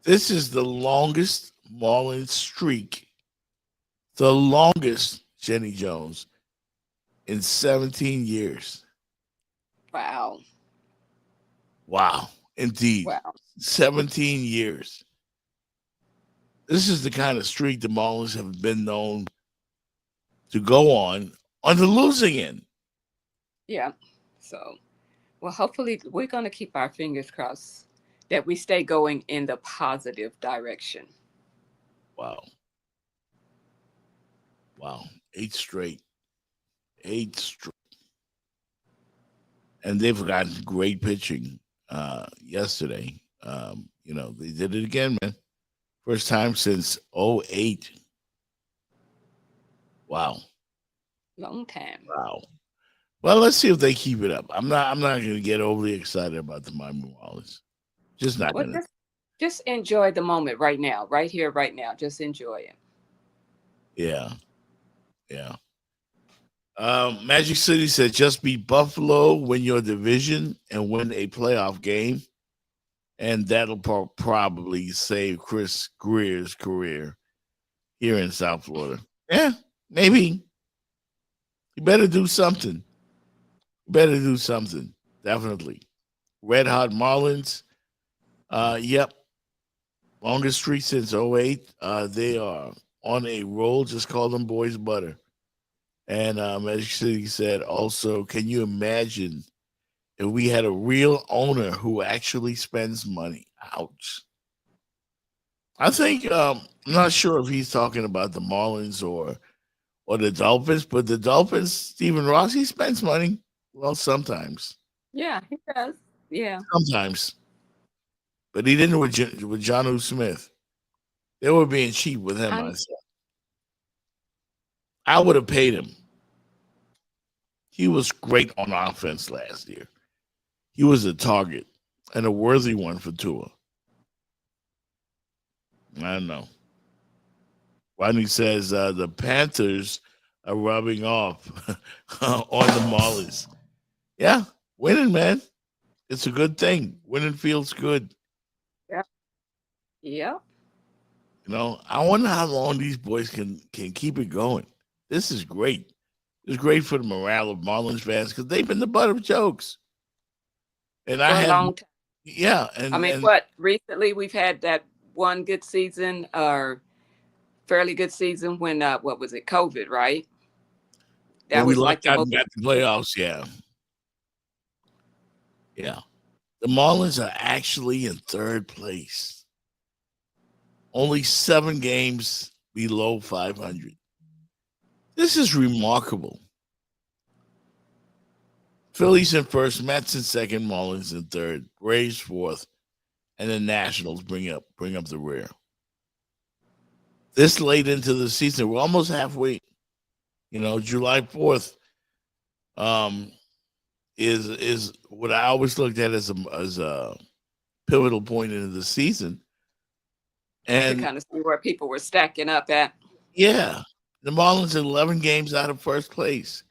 S1: This is the longest Marlins streak, the longest, Jenny Jones, in 17 years.
S3: Wow.
S1: Wow, indeed.
S3: Wow.
S1: 17 years. This is the kind of streak the Marlins have been known to go on the losing end.
S3: Yeah. So, well, hopefully we're going to keep our fingers crossed that we stay going in the positive direction.
S1: Wow. 8 straight. 8 straight. And they've gotten great pitching yesterday. They did it again, man. First time since 2008. Wow.
S3: Long time.
S1: Wow. Well, let's see if they keep it up. I'm not going to get overly excited about the Miami Marlins. Just not going to.
S3: Just enjoy the moment right now, right here, right now. Just enjoy it.
S1: Yeah. Magic City said just beat Buffalo, win your division, and win a playoff game. And that'll probably save Chris Greer's career here in South Florida. Yeah, maybe. You better do something. Definitely. Red Hot Marlins. Yep. Longest streak since 2008. They are on a roll. Just call them boys butter. And Magic City said also, can you imagine if we had a real owner who actually spends money? Ouch. I think, I'm not sure if he's talking about the Marlins or the Dolphins, but the Dolphins, Stephen Ross, he spends money. Well, sometimes.
S3: Yeah, he does. Yeah.
S1: Sometimes. But he didn't with Jonnu Smith. They were being cheap with him, I said. I would have paid him. He was great on offense last year. He was a target and a worthy one for Tua. I don't know. Rodney says the Panthers are rubbing off on the Marlins. Yeah, winning, man. It's a good thing. Winning feels good.
S3: Yeah.
S1: I wonder how long these boys can keep it going. This is great. It's great for the morale of Marlins fans because they've been the butt of jokes. And I
S3: For a
S1: had,
S3: long time.
S1: yeah,
S3: I mean,
S1: and
S3: what recently we've had that one good season or fairly good season when what was it, COVID, right?
S1: when
S3: That
S1: we
S3: was
S1: lucked
S3: like the
S1: out
S3: most.
S1: and got the playoffs, yeah, yeah. The Marlins are actually in third place, only 7 games below 500. This is remarkable. Phillies in first, Mets in second, Marlins in third, Braves fourth, and the Nationals bring up the rear. This late into the season, we're almost halfway. July 4th is what I always looked at as a pivotal point into the season.
S3: To
S1: And
S3: kind of see where people were stacking up at.
S1: yeah, the Marlins are 11 games out of first place.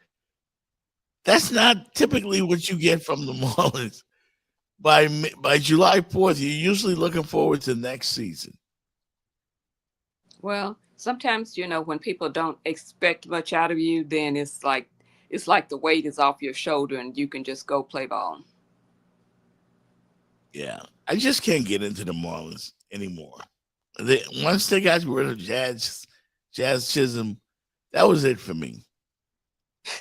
S1: That's not typically what you get from the Marlins. By July 4th, you're usually looking forward to next season.
S3: Well, sometimes when people don't expect much out of you, then it's like the weight is off your shoulder and you can just go play ball.
S1: Yeah, I just can't get into the Marlins anymore. Once they got rid of Jazz Chisholm, that was it for me.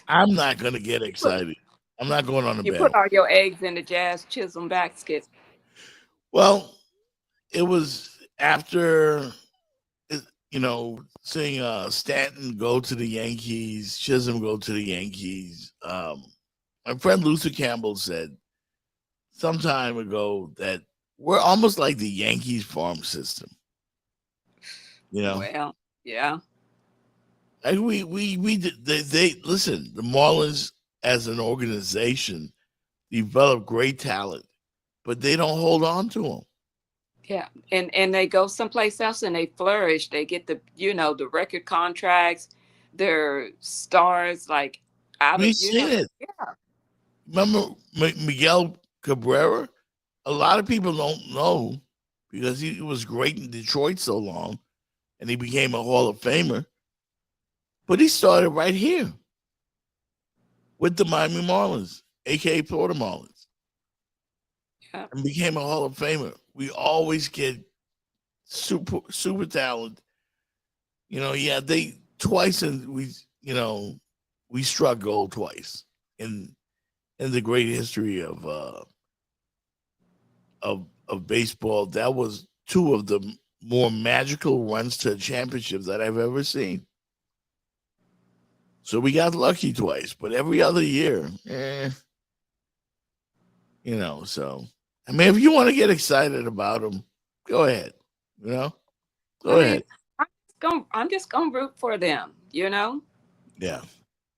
S1: I'm not gonna get excited. I'm not going on the
S3: You put
S1: battle.
S3: all your eggs in the Jazz Chisholm basket.
S1: Well, it was after seeing Stanton go to the Yankees, Chisholm go to the Yankees. My friend Luther Campbell said some time ago that we're almost like the Yankees farm system.
S3: Well, yeah.
S1: Like they listen. The Marlins as an organization develop great talent, but they don't hold on to them.
S3: Yeah, and they go someplace else and they flourish. They get the record contracts. They're stars like out of
S1: We've seen it.
S3: yeah.
S1: Remember Miguel Cabrera? A lot of people don't know because he was great in Detroit so long, and he became a Hall of Famer. But he started right here with the Miami Marlins, aka Florida Marlins,
S3: Yeah.
S1: and became a Hall of Famer. We always get super talent. They twice, and we struck gold twice in the great history of baseball. That was two of the more magical runs to a championship that I've ever seen. So we got lucky twice, but every other year, So I mean, if you want to get excited about them, go ahead. Go
S3: I mean,
S1: ahead.
S3: I'm just gonna root for them.
S1: Yeah.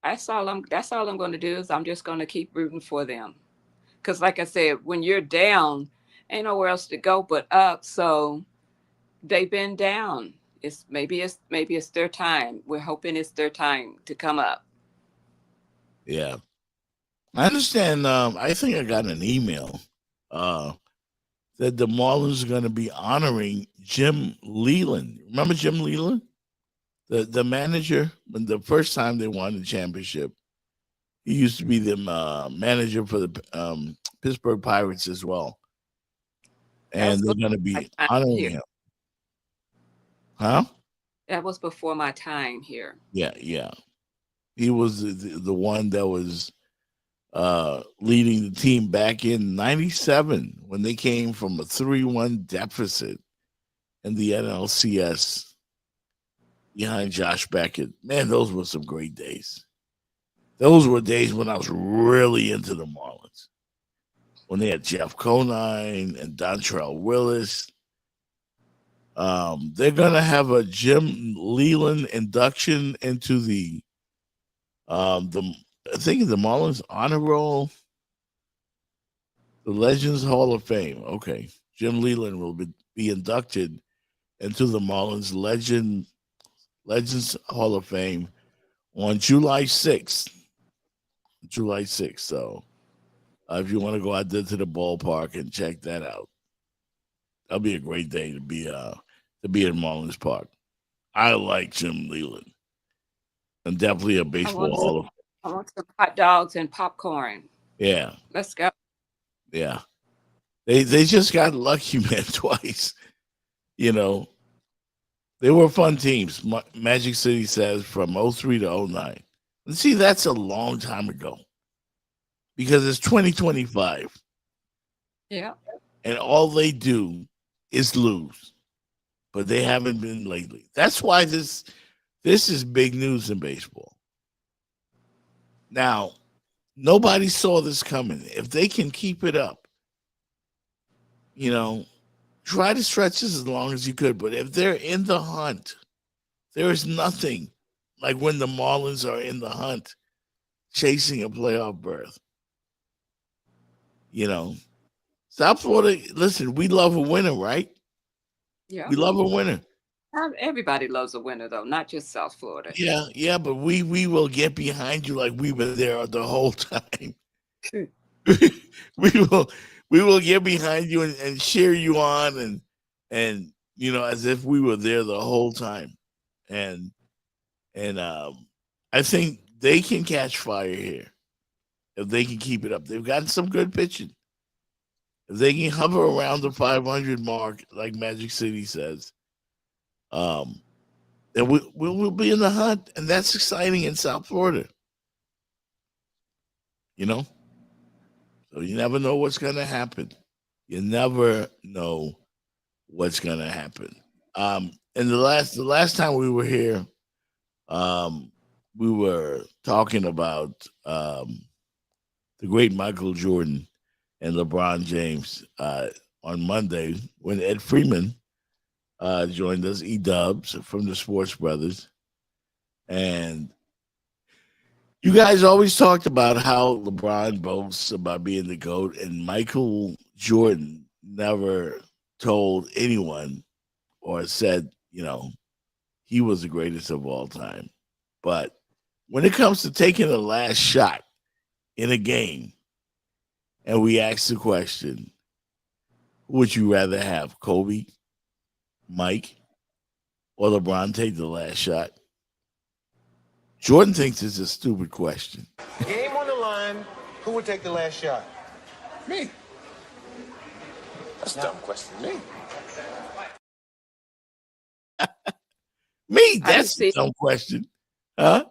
S3: That's all I'm gonna do is I'm just gonna keep rooting for them. Because, like I said, when you're down, ain't nowhere else to go but up. So they've been down. Maybe it's their time. We're hoping it's their time to come up.
S1: Yeah. I understand. I think I got an email that the Marlins are going to be honoring Jim Leland. Remember Jim Leland? The manager, when the first time they won the championship, he used to be the manager for the Pittsburgh Pirates as well. And they're going to be honoring him. Huh?
S3: That was before my time here.
S1: Yeah, yeah. He was the one that was leading the team back in '97 when they came from a 3-1 deficit in the NLCS behind Josh Beckett. Man, those were some great days. Those were days when I was really into the Marlins. When they had Jeff Conine and Dontrell Willis. They're gonna have a Jim Leland induction into the I think the Marlins honor roll, the Legends Hall of Fame. Okay, Jim Leland will be inducted into the Marlins Legends Hall of Fame on July 6th. July 6th. So if you want to go out there to the ballpark and check that out, that'll be a great day to to be in Marlins Park. I like Jim Leland. And definitely a baseball hall of
S3: I want some hot dogs and popcorn.
S1: Yeah.
S3: Let's go.
S1: Yeah. They just got lucky, man, twice. You know, they were fun teams. Magic City says from 03 to 09. And see, that's a long time ago because it's 2025.
S3: Yeah.
S1: And all they do is lose. But they haven't been lately. That's why this is big news in baseball. Now, nobody saw this coming. If they can keep it up, you know, try to stretch this as long as you could. But if they're in the hunt, there is nothing like when the Marlins are in the hunt chasing a playoff berth. You know, South Florida, listen, we love a winner, right?
S3: Yeah.
S1: We love a winner.
S3: Everybody loves a winner, though, not just South Florida.
S1: Yeah, but we will get behind you like we were there the whole time. we will get behind you and cheer you on and you know, as if we were there the whole time. And I think they can catch fire here if they can keep it up. They've gotten some good pitching. If they can hover around the 500 mark, like Magic City says, then we'll be in the hunt, and that's exciting in South Florida. You know, so you never know what's gonna happen. You never know what's gonna happen. And the last time we were here, we were talking about the great Michael Jordan and LeBron James on Monday when Ed Freeman joined us, E-Dubs from the Sports Brothers. And you guys always talked about how LeBron boasts about being the GOAT, and Michael Jordan never told anyone or said, you know, he was the greatest of all time. But when it comes to taking the last shot in a game, and we ask the question, who would you rather have, Kobe, Mike, or LeBron take the last shot? Jordan thinks it's a stupid question.
S7: Game on the line. Who would take the last shot? Me. That's a dumb question. Me.
S1: Me? That's a dumb question. Huh?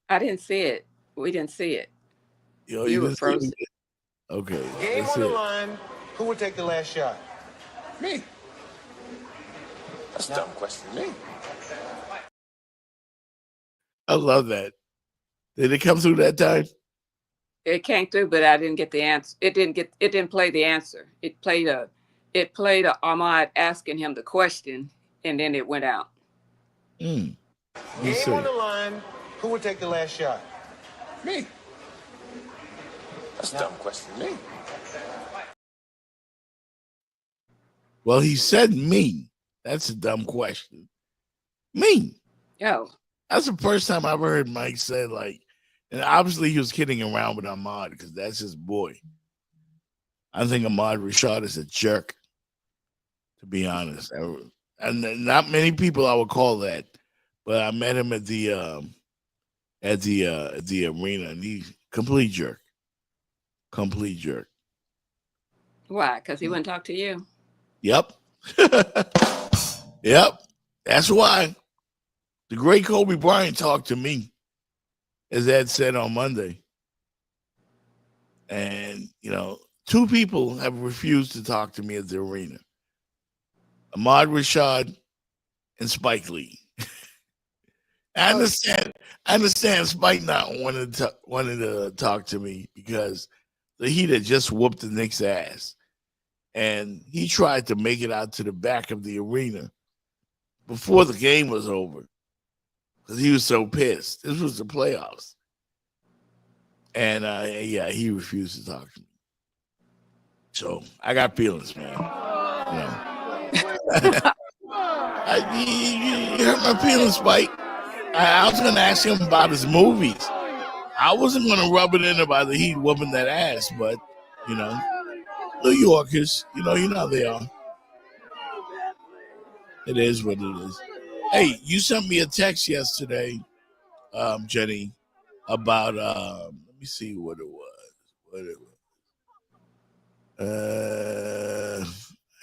S3: I didn't see it. We didn't see it.
S1: You were frozen. Okay.
S7: Game on the line. Who would take the last shot? Me. That's a dumb question. Me.
S1: I love that. Did it come through that time?
S3: It came through, but I didn't get the answer. It didn't play the answer. It played a Ahmad asking him the question, and then it went out.
S7: Game on the line. Who would take the last shot? Me. That's a dumb question. Me.
S1: Well, he said me. That's a dumb question. Me.
S3: Yo.
S1: That's the first time I've heard Mike say, like, and obviously he was kidding around with Ahmad because that's his boy. I think Ahmad Rashad is a jerk, to be honest. And not many people I would call that, but I met him at the arena, and he's complete jerk. Complete jerk.
S3: Why? Because he wouldn't talk to you?
S1: Yep. Yep. That's why. The great Kobe Bryant talked to me, as Ed said on Monday. And, you know, two people have refused to talk to me at the arena. Ahmad Rashad and Spike Lee. I understand Spike not wanting to talk to me because the Heat had just whooped the Knicks' ass. And he tried to make it out to the back of the arena before the game was over because he was so pissed. This was the playoffs. And, he refused to talk to me. So I got feelings, man. You know. You hurt my feelings, Spike. I was going to ask him about his movies. I wasn't going to rub it in about the Heat whooping that ass, but, you know, New Yorkers, you know how they are. It is what it is. Hey, you sent me a text yesterday, Jenny, about let me see what it was. I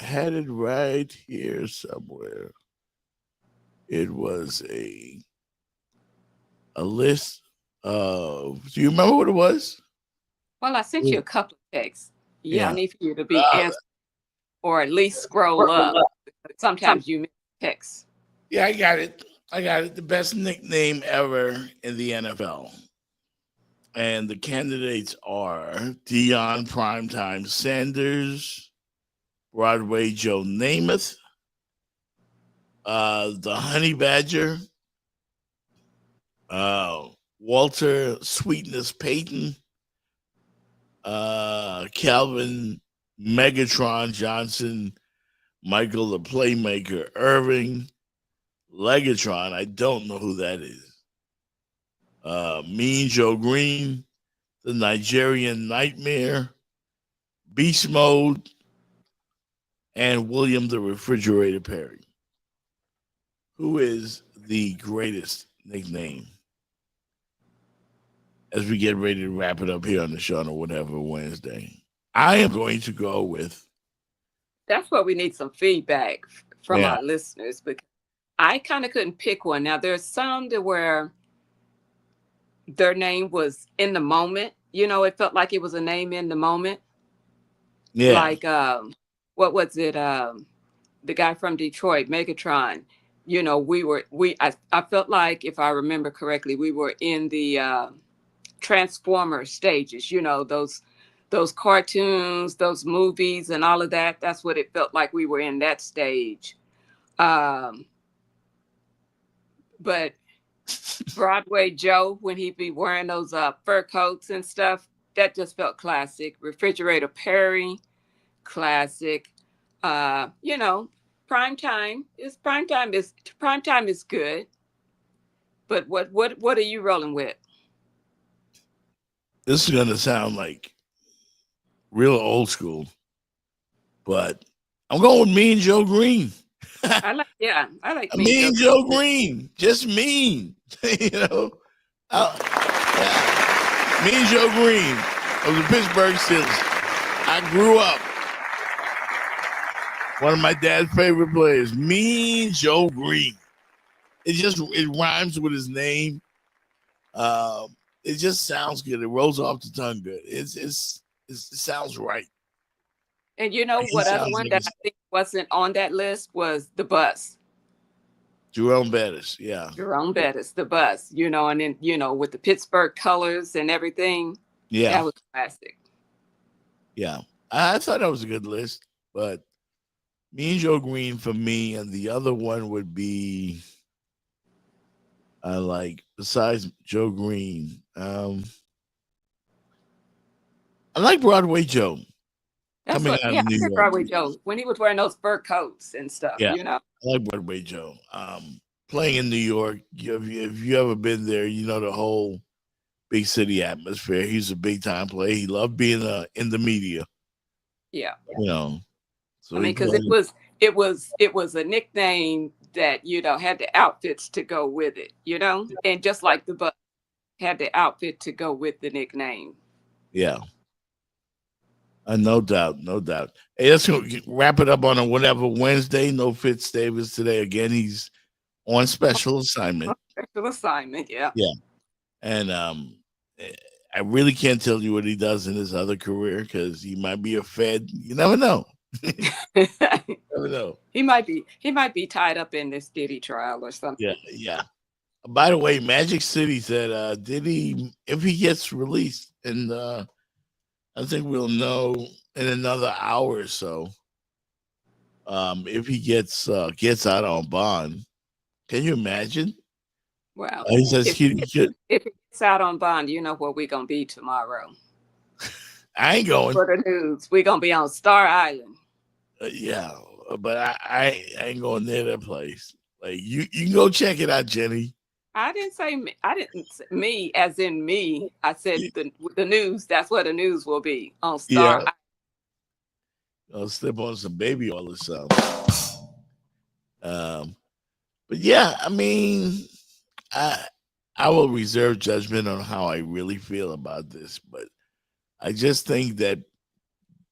S1: had it right here somewhere. It was a list of. Do you remember what it was?
S3: Well, I sent you a couple of texts. Yeah, I
S1: Yeah.
S3: need for you to be answered or at least scroll up. Sometimes you miss text.
S1: Yeah, I got it. The best nickname ever in the NFL. And the candidates are Deion Primetime Sanders, Broadway Joe Namath, the Honey Badger, Walter Sweetness Payton, Calvin Megatron Johnson, Michael the Playmaker Irving, Legatron. I don't know who that is. Mean Joe Green, the Nigerian Nightmare, Beast Mode, and William the Refrigerator Perry. Who is the greatest nickname? As we get ready to wrap it up here on the show on whatever Wednesday, I am going to go with.
S3: That's what we need, some feedback from our listeners, because I kind of couldn't pick one. Now, there's some that where their name was in the moment. You know, it felt like it was a name in the moment.
S1: Yeah.
S3: Like, what was it? The guy from Detroit, Megatron. You know, I felt like, if I remember correctly, we were in the Transformer stages, you know, those cartoons, those movies and all of that. That's what it felt like, we were in that stage. But Broadway Joe, when he'd be wearing those fur coats and stuff, that just felt classic. Refrigerator Perry, classic. You know, primetime is good. But what are you rolling with?
S1: This is gonna sound like real old school, but I'm going with Mean Joe Green.
S3: I like
S1: Mean Joe Green. Just mean, you know. Mean Joe Green of the Pittsburgh Steelers. I grew up. One of my dad's favorite players, Mean Joe Green. It rhymes with his name. It just sounds good. It rolls off the tongue good. It sounds right.
S3: And you know what other one that I think wasn't on that list was the Bus.
S1: Jerome Bettis, yeah.
S3: Jerome Bettis, the Bus, you know, and then, you know, with the Pittsburgh colors and everything.
S1: Yeah.
S3: That was classic.
S1: Yeah. I thought that was a good list, but Mean Joe Green for me, and the other one would be besides Joe Green, I like Broadway Joe.
S3: That's
S1: coming
S3: what,
S1: out
S3: yeah,
S1: of New
S3: I said
S1: York.
S3: Broadway Joe, when he was wearing those fur coats and stuff,
S1: Yeah,
S3: you know.
S1: I like Broadway Joe. Playing in New York, if you ever been there, you know the whole big city atmosphere. He's a big time player. He loved being in the media.
S3: Yeah.
S1: You know. So
S3: I mean, because it was a nickname that, you know, had the outfits to go with it, you know, and just like the Bus had the outfit to go with the nickname.
S1: Yeah. No doubt. Hey, let's wrap it up on a whatever Wednesday. No Fitz Davis today. Again, he's on special assignment.
S3: Special assignment, yeah.
S1: Yeah. And I really can't tell you what he does in his other career, because he might be a Fed. You never know. Never know.
S3: He might be tied up in this Diddy trial or something.
S1: Yeah. By the way, Magic City said, if he gets released, and I think we'll know in another hour or so, if he gets out on bond. Can you imagine?
S3: Wow.
S1: He says
S3: if he gets out on bond, you know where we're gonna be tomorrow.
S1: I ain't going
S3: for the news. We're gonna be on Star Island.
S1: Yeah, but I ain't going near that place. Like you can go check it out, Jenny.
S3: I didn't say me as in me. I said the news. That's where the news will be, on Star Island.
S1: I'll slip on some baby oil or something. Um, but yeah, I mean, I I will reserve judgment on how I really feel about this, but I just think that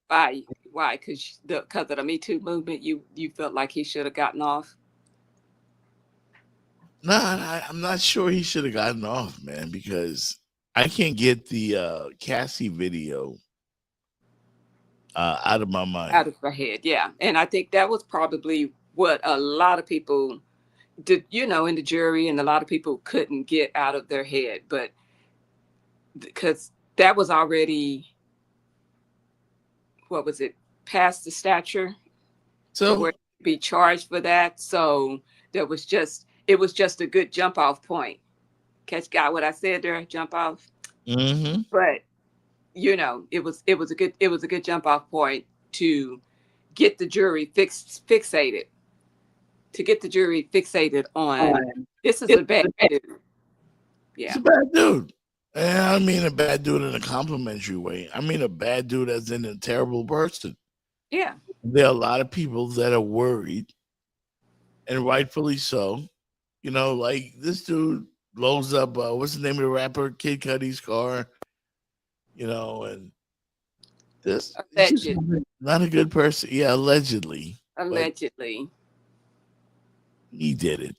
S3: Why? Why? Because of the Me Too movement, you felt like he should have gotten off.
S1: I'm not sure he should have gotten off, man, because I can't get the Cassie video out of my mind.
S3: Out of her head, yeah. And I think that was probably what a lot of people did, in the jury, and a lot of people couldn't get out of their head. But because that was already, what was it, past the stature to
S1: So,
S3: where he'd be charged for that. So it was just a good jump off point. Got what I said there? Jump off.
S1: hmm
S3: But it was a good jump off point to get the jury fixated to get the jury fixated on this is a bad dude.
S1: he's
S3: Yeah.
S1: a bad dude. And I don't mean a bad dude in a complimentary way. I mean a bad dude as in a terrible person.
S3: Yeah.
S1: There are a lot of people that are worried, and rightfully so. Like this dude blows up. What's the name of the rapper? Kid Cudi's car. And this he's just
S3: Alleged,
S1: not a good person. Yeah, allegedly, but
S3: allegedly.
S1: he did it.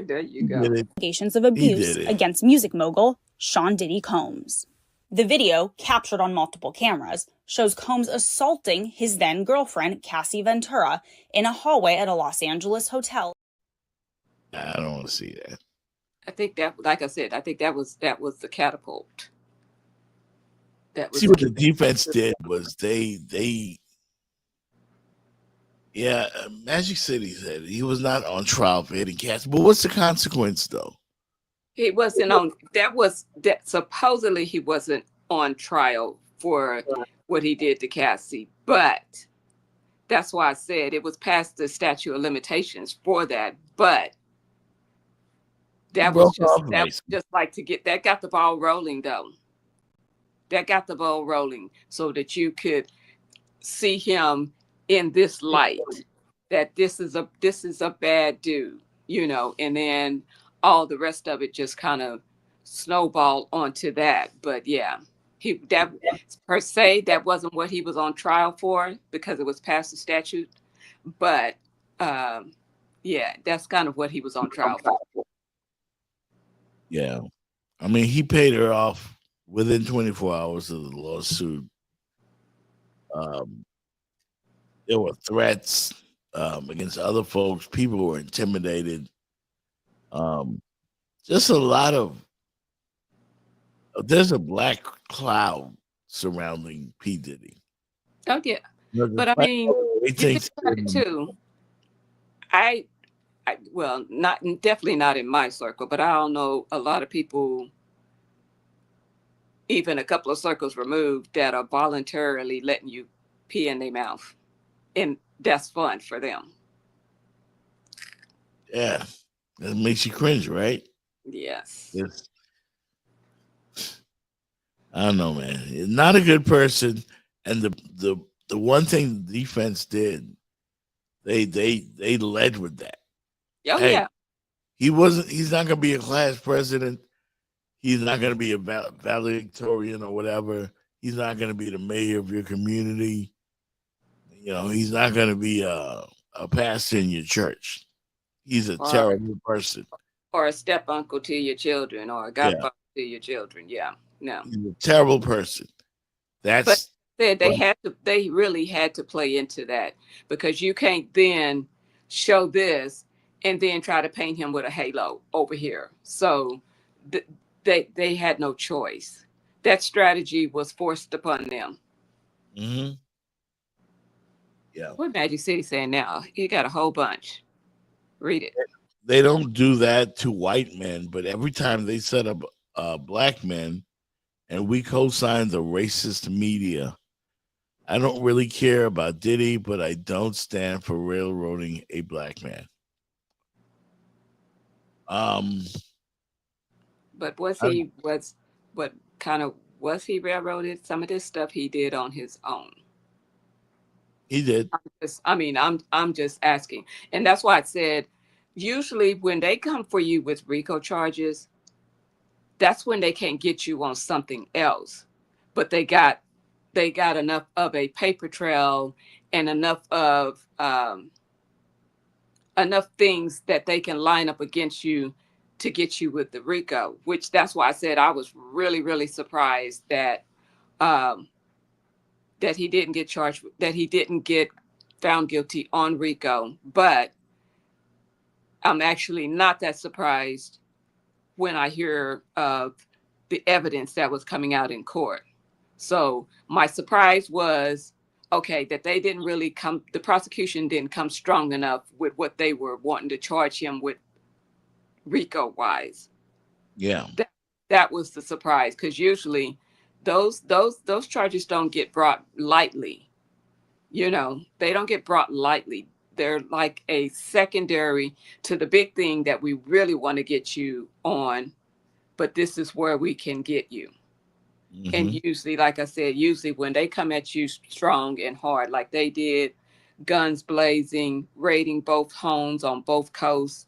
S3: There you
S1: He
S3: go.
S1: did it.
S11: Allegations of
S1: He
S11: abuse
S1: did it.
S11: against music mogul Sean Diddy Combs. The video, captured on multiple cameras, shows Combs assaulting his then girlfriend, Cassie Ventura, in a hallway at a Los Angeles hotel.
S1: I don't want to see that.
S3: I think that, like I said, I think that was the catapult. That was
S1: See what the defense did was yeah, Magic City said he was not on trial for hitting cats. But what's the consequence though?
S3: he wasn't on. That supposedly he wasn't on trial for what he did to Cassie, but that's why I said it was past the statute of limitations for that. But
S1: He broke off
S3: that was
S1: license.
S3: just like to get that got the ball rolling though. That got the ball rolling so that you could see him in this light, that this is a bad dude, and then all the rest of it just kind of snowballed onto that. But yeah, that per se that wasn't what he was on trial for because it was past the statute. But yeah, that's kind of what he was on trial for.
S1: Yeah. I mean, he paid her off within 24 hours of the lawsuit. There were threats against other folks. People were intimidated. Just a lot of there's a black cloud surrounding P. Diddy.
S3: Oh yeah,
S1: The
S3: but I
S1: fact
S3: mean,
S1: that
S3: you think about it too. I well, not definitely not in my circle, but I don't know a lot of people, even a couple of circles removed, that are voluntarily letting you pee in their mouth, and that's fun for them.
S1: Yeah, that makes you cringe, right?
S3: Yes.
S1: It's, I don't know, man. Not a good person. And the one thing the defense did, they led with that.
S3: Oh
S1: Hey,
S3: yeah.
S1: he's not gonna be a class president. He's not gonna be a valedictorian or whatever. He's not gonna be the mayor of your community. He's not gonna be a pastor in your church. He's a
S3: Or
S1: terrible person.
S3: or a step uncle to your children, or a
S1: Yeah,
S3: godfather to your children. Yeah. No.
S1: he's a terrible person.
S3: But
S1: That's
S3: they really had to play into that, because you can't then show this and then try to paint him with a halo over here. So th- they had no choice. That strategy was forced upon them.
S1: hmm yeah.
S3: What Magic City saying now? You got a whole bunch. Read it.
S1: They don't do that to white men, but every time they set up black men and we co-sign the racist media, I don't really care about Diddy, but I don't stand for railroading a black man.
S3: But
S1: I-
S3: what kind of was he railroaded? Some of this stuff he did on his own.
S1: He did.
S3: I'm just asking, and that's why I said, usually when they come for you with RICO charges, that's when they can't get you on something else, but they got enough of a paper trail and enough things that they can line up against you to get you with the RICO. Which that's why I said I was really really surprised um, that he didn't get charged, that he didn't get found guilty on RICO. But I'm actually not that surprised when I hear of the evidence that was coming out in court. So my surprise was, okay, that they didn't really come, the prosecution didn't come strong enough with what they were wanting to charge him with RICO wise.
S1: Yeah.
S3: That was the surprise, because usually those charges don't get brought lightly. They don't get brought lightly. They're like a secondary to the big thing that we really want to get you on, but this is where we can get you. And usually, like I said, usually when they come at you strong and hard, like they did, guns blazing, raiding both homes on both coasts.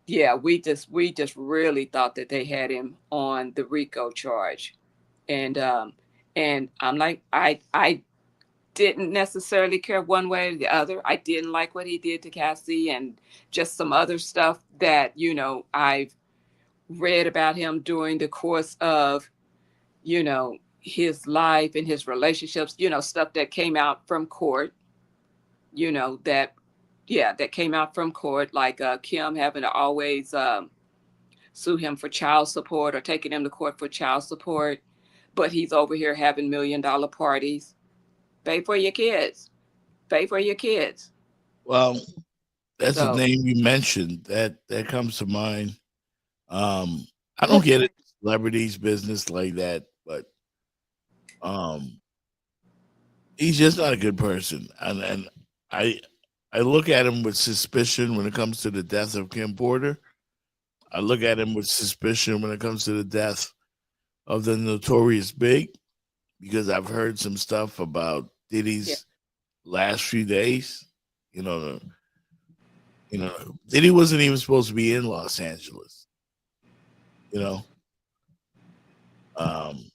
S3: Yeah, we just really thought that they had him on the RICO charge. And I'm like, I didn't necessarily care one way or the other. I didn't like what he did to Cassie and just some other stuff that, I've read about him during the course of, his life and his relationships, stuff that came out from court, that came out from court, like Kim having to always sue him for child support or taking him to court for child support. But he's over here having $1 million parties. Pay for your kids. Pay for your kids.
S1: Well, that's
S3: So,
S1: the name you mentioned that comes to mind. I don't get it, celebrities business like that, but he's just not a good person, and I look at him with suspicion when it comes to the death of Kim Porter. I look at him with suspicion when it comes to the death of the Notorious Big, because I've heard some stuff about Diddy's last few days. Diddy wasn't even supposed to be in Los Angeles.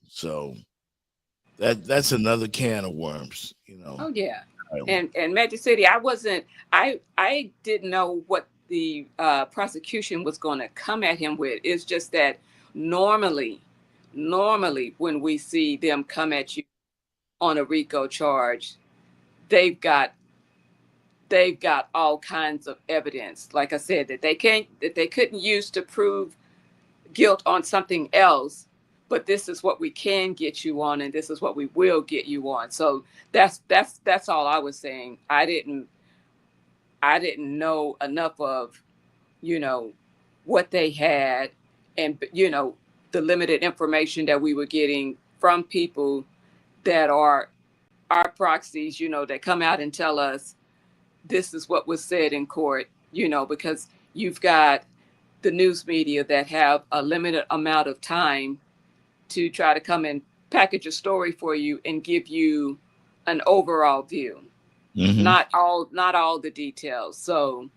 S1: So that's another can of worms.
S3: oh yeah, and Magic City, I didn't know what the prosecution was going to come at him with. It's just that normally when we see them come at you on a RICO charge, they've got all kinds of evidence, like I said, that they couldn't use to prove guilt on something else, but this is what we can get you on, and this is what we will get you on. So that's all I was saying. I didn't know enough of what they had, and the limited information that we were getting from people that are our proxies, that come out and tell us this is what was said in court, because you've got the news media that have a limited amount of time to try to come and package a story for you and give you an overall view, not all the details. So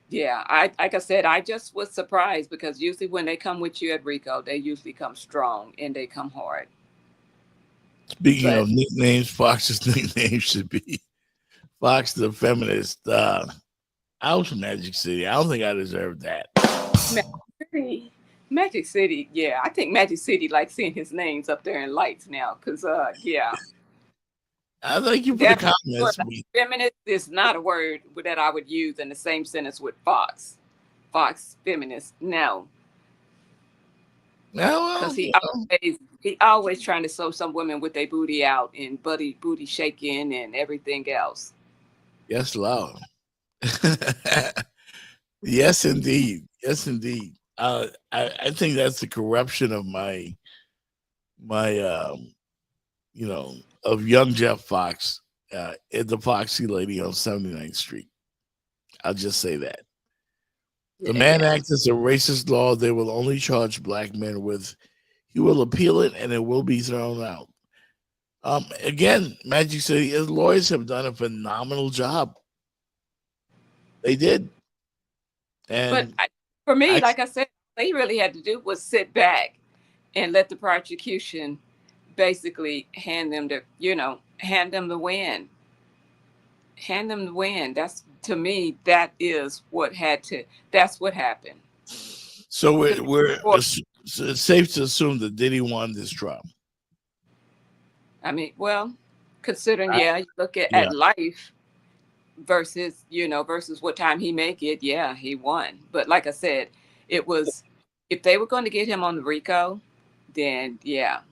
S3: yeah, like I said, I just was surprised, because usually when they come with you at RICO, they usually come strong and they come hard.
S1: Speaking of nicknames, Fox's nickname should be Fox the Feminist. Ouch, Magic City. I don't think I deserve that.
S3: Magic City, yeah. I think Magic City likes seeing his names up there in lights now, because yeah.
S1: I thank you for the comments.
S3: Feminist is not a word that I would use in the same sentence with Fox. Fox feminist, no. Because he always trying to show some women with their booty out and booty shaking and everything else.
S1: Yes, Lord. Yes, indeed. Yes, indeed. I think that's the corruption of my of young Jeff Fox, the Foxy lady on 79th Street. I'll just say that. The Mann Act is a racist law they will only charge black men with. He will appeal it and it will be thrown out. Again, Magic City, his lawyers have done a phenomenal job. They did.
S3: But
S1: And
S3: for me,
S1: I,
S3: like I said, all they really had to do was sit back and let the prosecution basically hand them the win. Hand them the win. That's, to me, that's what happened.
S1: so
S3: To me,
S1: it's safe to assume that Diddy won this trial.
S3: I mean, well, considering, you look at,
S1: Yeah.
S3: life versus, versus what time he may get, yeah, he won. But like I said, it was, if they were going to get him on the RICO, then yeah.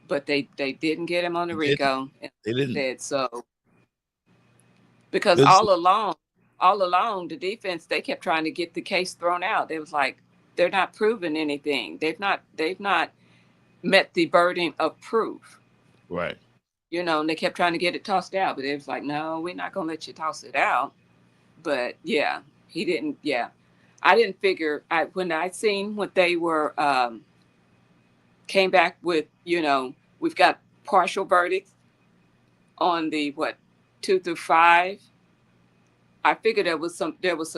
S3: But they didn't get him on the RICO. And
S1: They didn't.
S3: said so because
S1: This-
S3: all along, the defense, they kept trying to get the case thrown out. It was like, they're not proving anything. They've not met the burden of proof.
S1: Right.
S3: And they kept trying to get it tossed out, but it was like, no, we're not gonna let you toss it out. But yeah, he didn't. Yeah, I didn't figure. When I seen what they were came back with, we've got partial verdicts on the 2 through 5. I figured there was some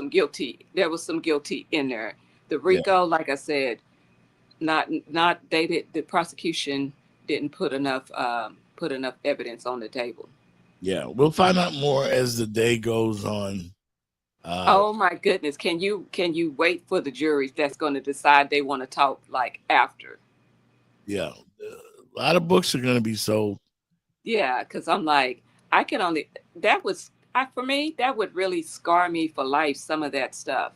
S3: guilty in there. The RICO, like I said, not they did, the prosecution didn't put enough evidence on the table.
S1: Yeah, we'll find out more as the day goes on.
S3: Oh my goodness! Can you wait for the juries that's going to decide they want to talk like after?
S1: Yeah, a lot of books are going to be sold.
S3: Yeah, because I'm like, for me, that would really scar me for life. Some of that stuff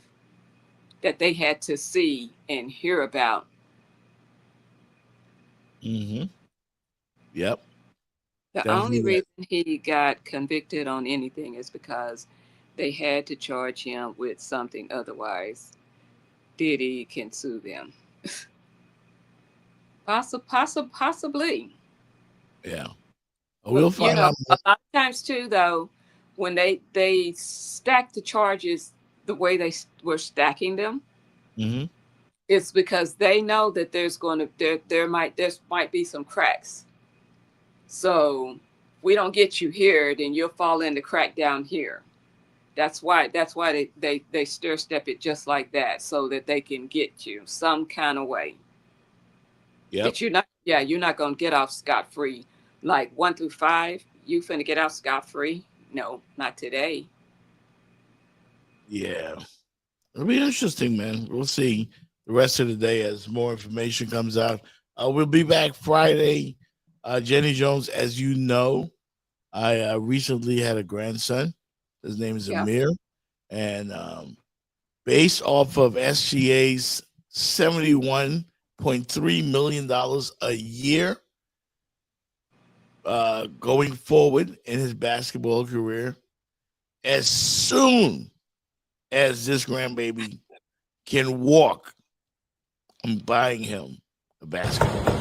S3: that they had to see and hear about.
S1: Mm-hmm. Yep.
S3: The only reason he got convicted on anything is because they had to charge him with something. Otherwise, Diddy can sue them. Possibly.
S1: Yeah. We'll find out more.
S3: A lot of times too, though, when they stack the charges the way they were stacking them,
S1: Mm-hmm.
S3: it's because they know that there might be some cracks. So we don't get you here, then you'll fall in the crack down here. That's why they stair step it just like that, so that they can get you some kind of way.
S1: Yep.
S3: But you're not gonna get off scot-free. Like 1 through 5, you finna get out scot-free? No, not today.
S1: Yeah. It'll be interesting, man. We'll see the rest of the day as more information comes out. We'll be back Friday. Jenny Jones, as you know, I recently had a grandson. His name is Amir. And based off of SGA's $71.3 million a year going forward in his basketball career, as soon as this grandbaby can walk, I'm buying him a basketball.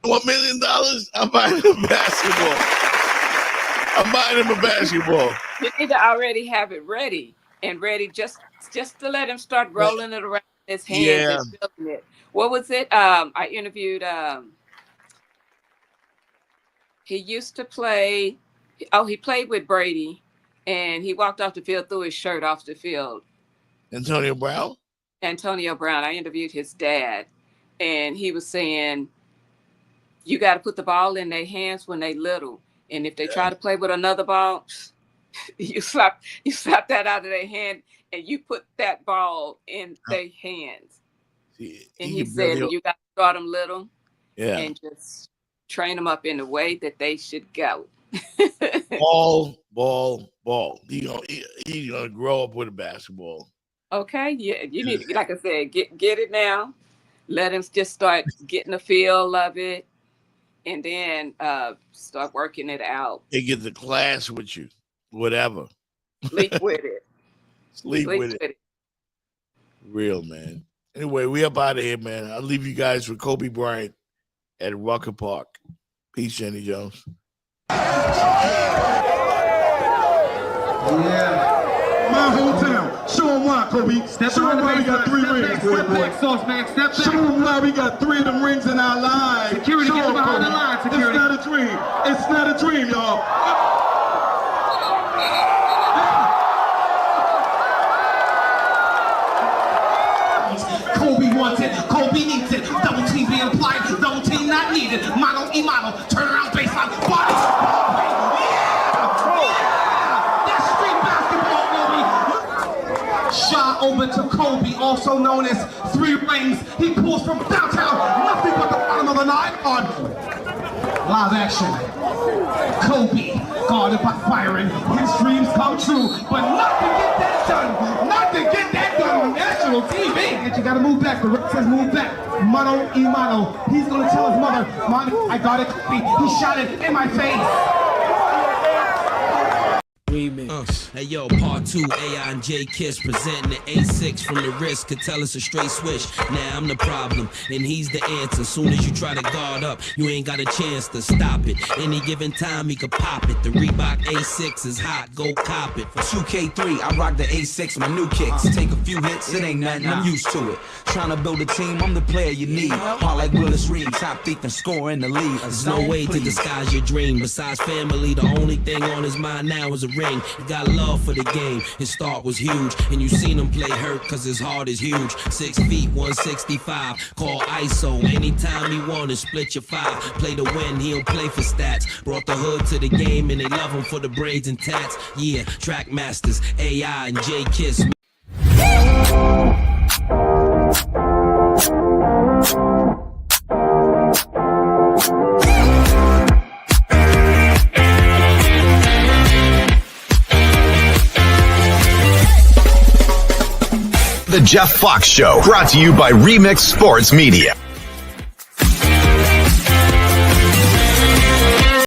S1: $1 million, I'm buying him basketball. I'm buying him a basketball.
S3: You need to already have it ready just to let him start rolling it around his hands and building it. What was it? I interviewed he used to play, he played with Brady, and he walked off the field, threw his shirt off the field.
S1: Antonio Brown?
S3: Antonio Brown. I interviewed his dad, and he was saying, you got to put the ball in their hands when they little. And if they try to play with another ball, you slap that out of their hand, and you put that ball in their hands. And he said, you got to start them little, and just train them up in the way that they should go.
S1: Ball. He's gonna grow up with a basketball.
S3: Okay, yeah, you need to, like I said, get it now. Let him just start getting the feel of it, and then start working it out.
S1: They get the class with you, whatever.
S3: Sleep with it.
S1: Sleep with it. Real, man. Anyway, we up out of here, man. I'll leave you guys with Kobe Bryant at Rucker Park. Peace, Jenny Jones.
S8: Yeah. My hometown. Show them why, Kobe. Show them why we got 3 rings, boy. Sauce man, step back. Show them why we got 3 of them rings in our lives. Security, get behind the line, security. It's not a dream. It's not a dream, y'all.
S7: Kobe wants it, Kobe needs it. Double team being applied, double team not needed. Mano y mano, turn around baseline, body. That's street basketball, baby. Shot over to Kobe, also known as 3 rings. He pulls from downtown, nothing but the bottom of the 9 on live action. Kobe, guarded by firing, his dreams come true, but not to get that done. Not to get that done on national TV. And you gotta move back. The ref says move back. Mano y mano. He's gonna tell his mother, Mano, I got it. He shot it in my face.
S12: Hey yo, part 2, AI and J Kiss presenting the A6 from the wrist. Could tell it's a straight switch. Now I'm the problem, and he's the answer. Soon as you try to guard up, you ain't got a chance to stop it. Any given time, he could pop it. The Reebok A6 is hot, go cop it.
S13: For 2K3, I rock the A6, my new kicks. Take a few hits, it ain't nothing, I'm used to it. Trying to build a team, I'm the player you need. Hard like Willis Reed, top thief and score in the league.
S12: There's no way to disguise your dream. Besides family, the only thing on his mind now is a ring. He got love for the game. His start was huge, and you seen him play hurt cause his heart is huge. 6 feet, 165, call ISO. Anytime he wanted, split your 5. Play to win, he don't play for stats. Brought the hood to the game, and they love him for the braids and tats. Yeah, track masters, AI and J Kiss.
S4: The Jeff Fox Show, brought to you by Remix Sports Media.